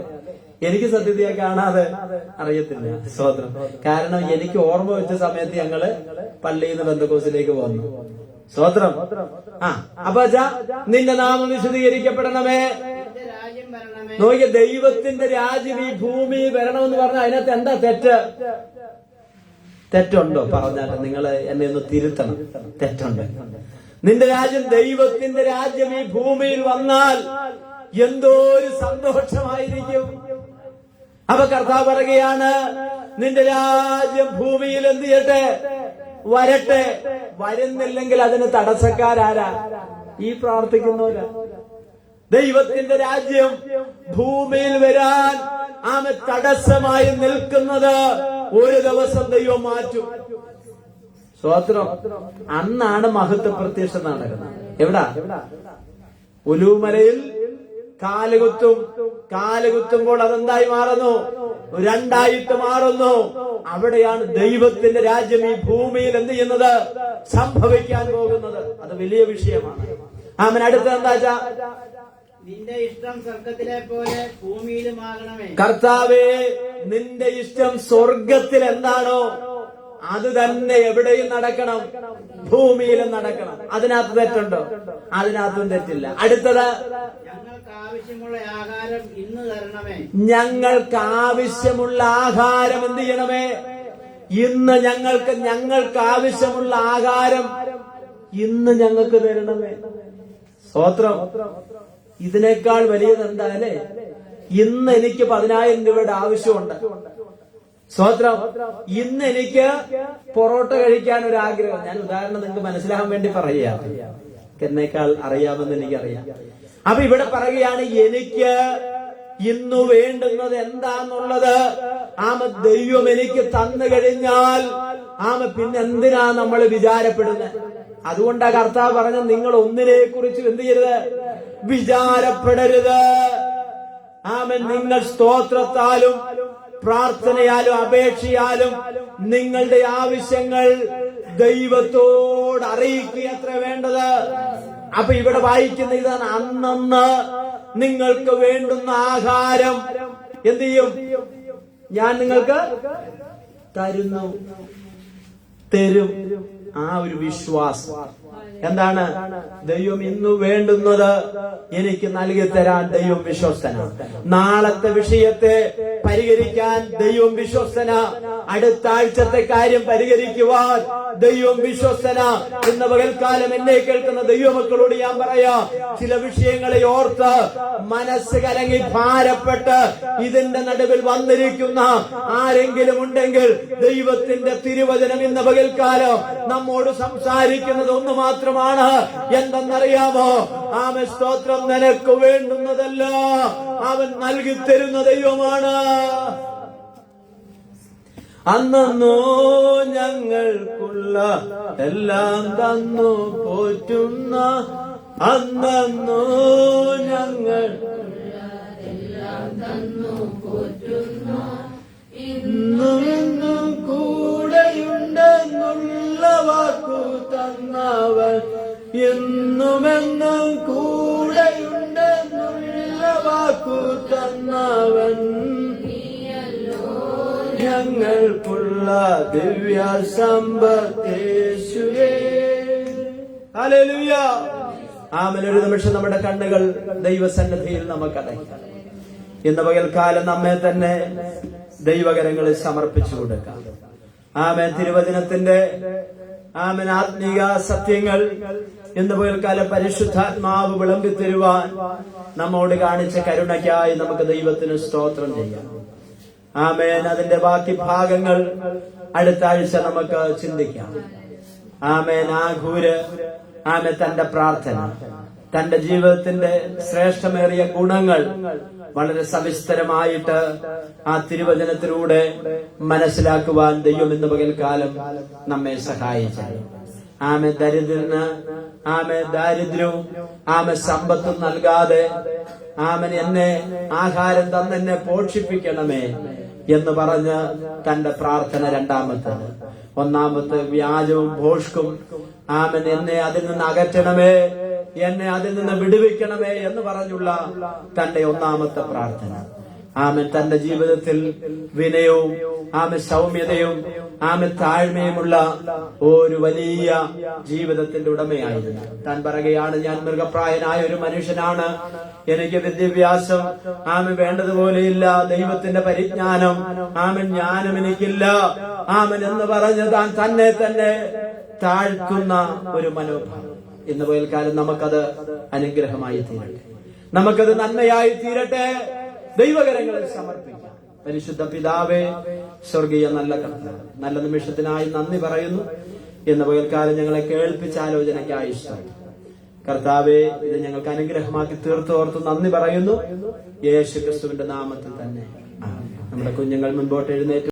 Speaker 1: എനിക്ക് സത്യത്തെ കാണാതെ അറിയത്തില്ല. സ്തോത്രം. കാരണം എനിക്ക് ഓർമ്മ വെച്ച സമയത്ത് ഞങ്ങള് പള്ളിയിൽ നിന്ന് ബന്ധക്കോസിലേക്ക് വന്നു. സ്തോത്രം. അപ്പൊ നിന്റെ നാമം വിശുദ്ധീകരിക്കപ്പെടണമേ. നോക്കിയ, ദൈവത്തിന്റെ രാജ്യം ഈ ഭൂമി വരണമെന്ന് പറഞ്ഞാൽ അതിനകത്ത് എന്താ തെറ്റ്? തെറ്റുണ്ടോ? പറഞ്ഞാട്ടെ, നിങ്ങൾ എന്നെ ഒന്ന് തിരുത്തണം. തെറ്റുണ്ട്. നിന്റെ രാജ്യം, ദൈവത്തിന്റെ രാജ്യം ഈ ഭൂമിയിൽ വന്നാൽ എന്തോ ഒരു സന്തോഷമായിരിക്കും. അപ്പൊ കർത്താവ് പറയുകയാണ്, നിന്റെ രാജ്യം ഭൂമിയിൽ എന്ത് ചെയ്യട്ടെ? വരട്ടെ. വരുന്നില്ലെങ്കിൽ അതിന് തടസ്സക്കാരാരാ? ഈ പ്രാർത്ഥിക്കുന്നവരാ. ദൈവത്തിന്റെ രാജ്യം ഭൂമിയിൽ വരാൻ തടസ്സമായി നിൽക്കുന്നത് ഒരു ദിവസം ദൈവം മാറ്റും. സ്തോത്രം. അന്നാണ് മഹത്വ പ്രത്യക്ഷ നടക്കുന്നത്. എവിടാ? ഒലൂമലയിൽ കാലുകുത്തുമ്പോൾ അതെന്തായി മാറുന്നു? രണ്ടായിട്ട് മാറുന്നു. അവിടെയാണ് ദൈവത്തിന്റെ രാജ്യം ഈ ഭൂമിയിൽ എന്ത് ചെയ്യുന്നത്? സംഭവിക്കാൻ പോകുന്നത്. അത് വലിയ വിഷയമാണ്. അടുത്ത എന്താ?
Speaker 4: നിന്റെ ഇഷ്ടം സ്വർഗത്തിലെ പോലെ ഭൂമിയിലും ആകണമേ.
Speaker 1: കർത്താവേ, നിന്റെ ഇഷ്ടം സ്വർഗത്തിൽ എന്താണോ അത് തന്നെ എവിടെയും നടക്കണം, ഭൂമിയിലും നടക്കണം. അതിനകത്ത് തെറ്റുണ്ടോ? അതിനകത്തും തെറ്റില്ല. അടുത്തത്,
Speaker 4: ഞങ്ങൾക്ക് ആവശ്യമുള്ള ആഹാരം ഇന്ന് തരണമേ.
Speaker 1: ഞങ്ങൾക്ക് ആവശ്യമുള്ള ആഹാരം എന്ത് ചെയ്യണമേ? ഇന്ന് ഞങ്ങൾക്ക് ആവശ്യമുള്ള ആഹാരം ഇന്ന് ഞങ്ങൾക്ക് തരണമേ. സ്തോത്രം. ഇതിനേക്കാൾ വലിയത് എന്താ അല്ലേ? ഇന്ന് എനിക്ക് 10,000 രൂപയുടെ ആവശ്യമുണ്ട്. സ്തോത്രം. ഇന്ന് എനിക്ക് പൊറോട്ട കഴിക്കാൻ ഒരു ആഗ്രഹം. ഞാൻ ഉദാഹരണം നിങ്ങൾക്ക് മനസ്സിലാകാൻ വേണ്ടി പറയുക, എന്നേക്കാൾ അറിയാമെന്ന് എനിക്കറിയാം. അപ്പൊ ഇവിടെ പറയുകയാണ്, എനിക്ക് ഇന്നു വേണ്ടുന്നത് എന്താന്നുള്ളത് ദൈവം എനിക്ക് തന്നു കഴിഞ്ഞാൽ പിന്നെ എന്തിനാ നമ്മൾ വിചാരപ്പെടുന്നത്? അതുകൊണ്ടാ കർത്താവ് പറഞ്ഞ, നിങ്ങൾ ഒന്നിനെ കുറിച്ച് എന്ത് ചെയ്യരുത്? വിചാരപ്പെടരുത്. നിങ്ങൾ സ്തോത്രത്താലും പ്രാർത്ഥനയാലും അപേക്ഷയാലും നിങ്ങളുടെ ആവശ്യങ്ങൾ ദൈവത്തോട് അറിയിക്കുക അത്ര വേണ്ടത്. അപ്പൊ ഇവിടെ വായിക്കുന്ന ഇതാണ്, അന്നന്ന് നിങ്ങൾക്ക് വേണ്ടുന്ന ആഹാരം എന്ത് ചെയ്യും? ഞാൻ നിങ്ങൾക്ക് തരും. ആ ഒരു വിശ്വാസം എന്താണ്? ദൈവം ഇന്നു വേണ്ടുന്നത് എനിക്ക് നൽകി തരാൻ ദൈവം വിശ്വസ്തനാണ്. നാളത്തെ വിഷയത്തെ പരിഹരിക്കാൻ ദൈവം വിശ്വസ്തന. അടുത്ത ആഴ്ചത്തെ കാര്യം പരിഹരിക്കുവാൻ ദൈവം വിശ്വസ്തന. ഇന്ന് പകൽക്കാലം എന്നെ കേൾക്കുന്ന ദൈവമക്കളോട് ഞാൻ പറയാം, ചില വിഷയങ്ങളെ ഓർത്ത് മനസ്സ് കലങ്ങി ഭാരപ്പെട്ട് ഇതിന്റെ നടുവിൽ വന്നിരിക്കുന്ന ആരെങ്കിലും ഉണ്ടെങ്കിൽ, ദൈവത്തിന്റെ തിരുവചനം ഇന്ന് പകൽക്കാലം നമ്മോട് സംസാരിക്കുന്നത് ഒന്ന് മാത്രമാണ്. എന്തെന്നറിയാമോ? സ്തോത്രം, നിനക്ക് വേണ്ടുന്നതല്ല അവൻ നൽകി തരുന്ന ദൈവമാണ്. അന്നോ ഞങ്ങൾക്കുള്ള എല്ലാം തന്നു പോറ്റുന്ന, അന്നോ ഞങ്ങൾ ഇന്നും കൂടെയുണ്ടെന്നുള്ള വാക്കു തന്നവൻ, എന്നുമെന്നും കൂടെയുണ്ടെന്നുള്ള വാക്കു തന്നവൻ, ഞങ്ങൾക്കുള്ള ദിവ്യ സമ്പത്തേശുവേ. ഹല്ലേലൂയ. ഒരു നിമിഷം നമ്മുടെ കണ്ണുകൾ ദൈവസന്നിധിയിൽ നമുക്കടയ്ക്കാം. ഇന്ന് പകൽക്കാലം നമ്മെ തന്നെ ദൈവകരങ്ങളിൽ സമർപ്പിച്ചു കൊടുക്കാം. തിരുവചനത്തിന്റെ ആത്മീക സത്യങ്ങൾ ഇന്ന് പകൽക്കാലം പരിശുദ്ധാത്മാവ് വിളമ്പിത്തരുവാൻ നമ്മോട് കാണിച്ച കരുണയ്ക്കായി നമുക്ക് ദൈവത്തിന് സ്തോത്രം ചെയ്യാം. അതിന്റെ ബാക്കി ഭാഗങ്ങൾ അടുത്ത ആഴ്ച നമുക്ക് ചിന്തിക്കാം. ആഘൂര് തന്റെ പ്രാർത്ഥന, തന്റെ ജീവിതത്തിന്റെ ശ്രേഷ്ഠമേറിയ ഗുണങ്ങൾ വളരെ സവിസ്തരമായിട്ട് തിരുവചനത്തിലൂടെ മനസ്സിലാക്കുവാൻ ദൈവം ഇന്ന് പകൽക്കാലം നമ്മെ സഹായിച്ചു. ദരിദ്രന് ദാരിദ്ര്യവും സമ്പത്തും നൽകാതെ എന്നെ ആഹാരം തന്നെന്നെ പോഷിപ്പിക്കണമേ എന്ന് പറഞ്ഞ് തന്റെ പ്രാർത്ഥന രണ്ടാമത്തത്. ഒന്നാമത്തെ വ്യാജവും ഭോഷ്കും എന്നെ അതിൽ നിന്ന് അകറ്റണമേ, എന്നെ അതിൽ നിന്ന് വിടുവിക്കണമേ എന്ന് പറഞ്ഞുള്ള തന്റെ ഒന്നാമത്തെ പ്രാർത്ഥന. തന്റെ ജീവിതത്തിൽ വിനയവും സൗമ്യതയും താഴ്മയുമുള്ള ഒരു വലിയ ജീവിതത്തിന്റെ ഉടമയായിരുന്നു. താൻ പറയുകയാണ്, ഞാൻ മൃഗപ്രായനായ ഒരു മനുഷ്യനാണ്, എനിക്ക് വിദ്യാഭ്യാസം വേണ്ടതുപോലെയില്ല, ദൈവത്തിന്റെ പരിജ്ഞാനം ജ്ഞാനം എനിക്കില്ല എന്ന് പറഞ്ഞ് താൻ തന്നെ തന്നെ താഴ്ത്തുന്ന ഒരു മനോഭാവം. ഇന്ന് പകൽക്കാലം നമുക്കത് അനുഗ്രഹമായി തീരട്ടെ, നമുക്കത് നന്മയായി തീരട്ടെ. ദൈവകരങ്ങളിൽ സമർപ്പിക്കാം. പരിശുദ്ധ പിതാവേ, സ്വർഗീയ നല്ല കർത്താവേ, നല്ല നിമിഷത്തിനായി നന്ദി പറയുന്നു. ഇന്ന് പകൽക്കാലം ഞങ്ങളെ കേൾപ്പിച്ച ആലോചനയ്ക്കായി സ്തോത്രം. കർത്താവേ, ഇത് ഞങ്ങൾക്ക് അനുഗ്രഹമാക്കി തീർത്തോർത്ത് നന്ദി പറയുന്നു. യേശു ക്രിസ്തുവിന്റെ നാമത്തിൽ തന്നെ നമ്മുടെ കുഞ്ഞുങ്ങൾ മുൻപോട്ട് എഴുന്നേറ്റ്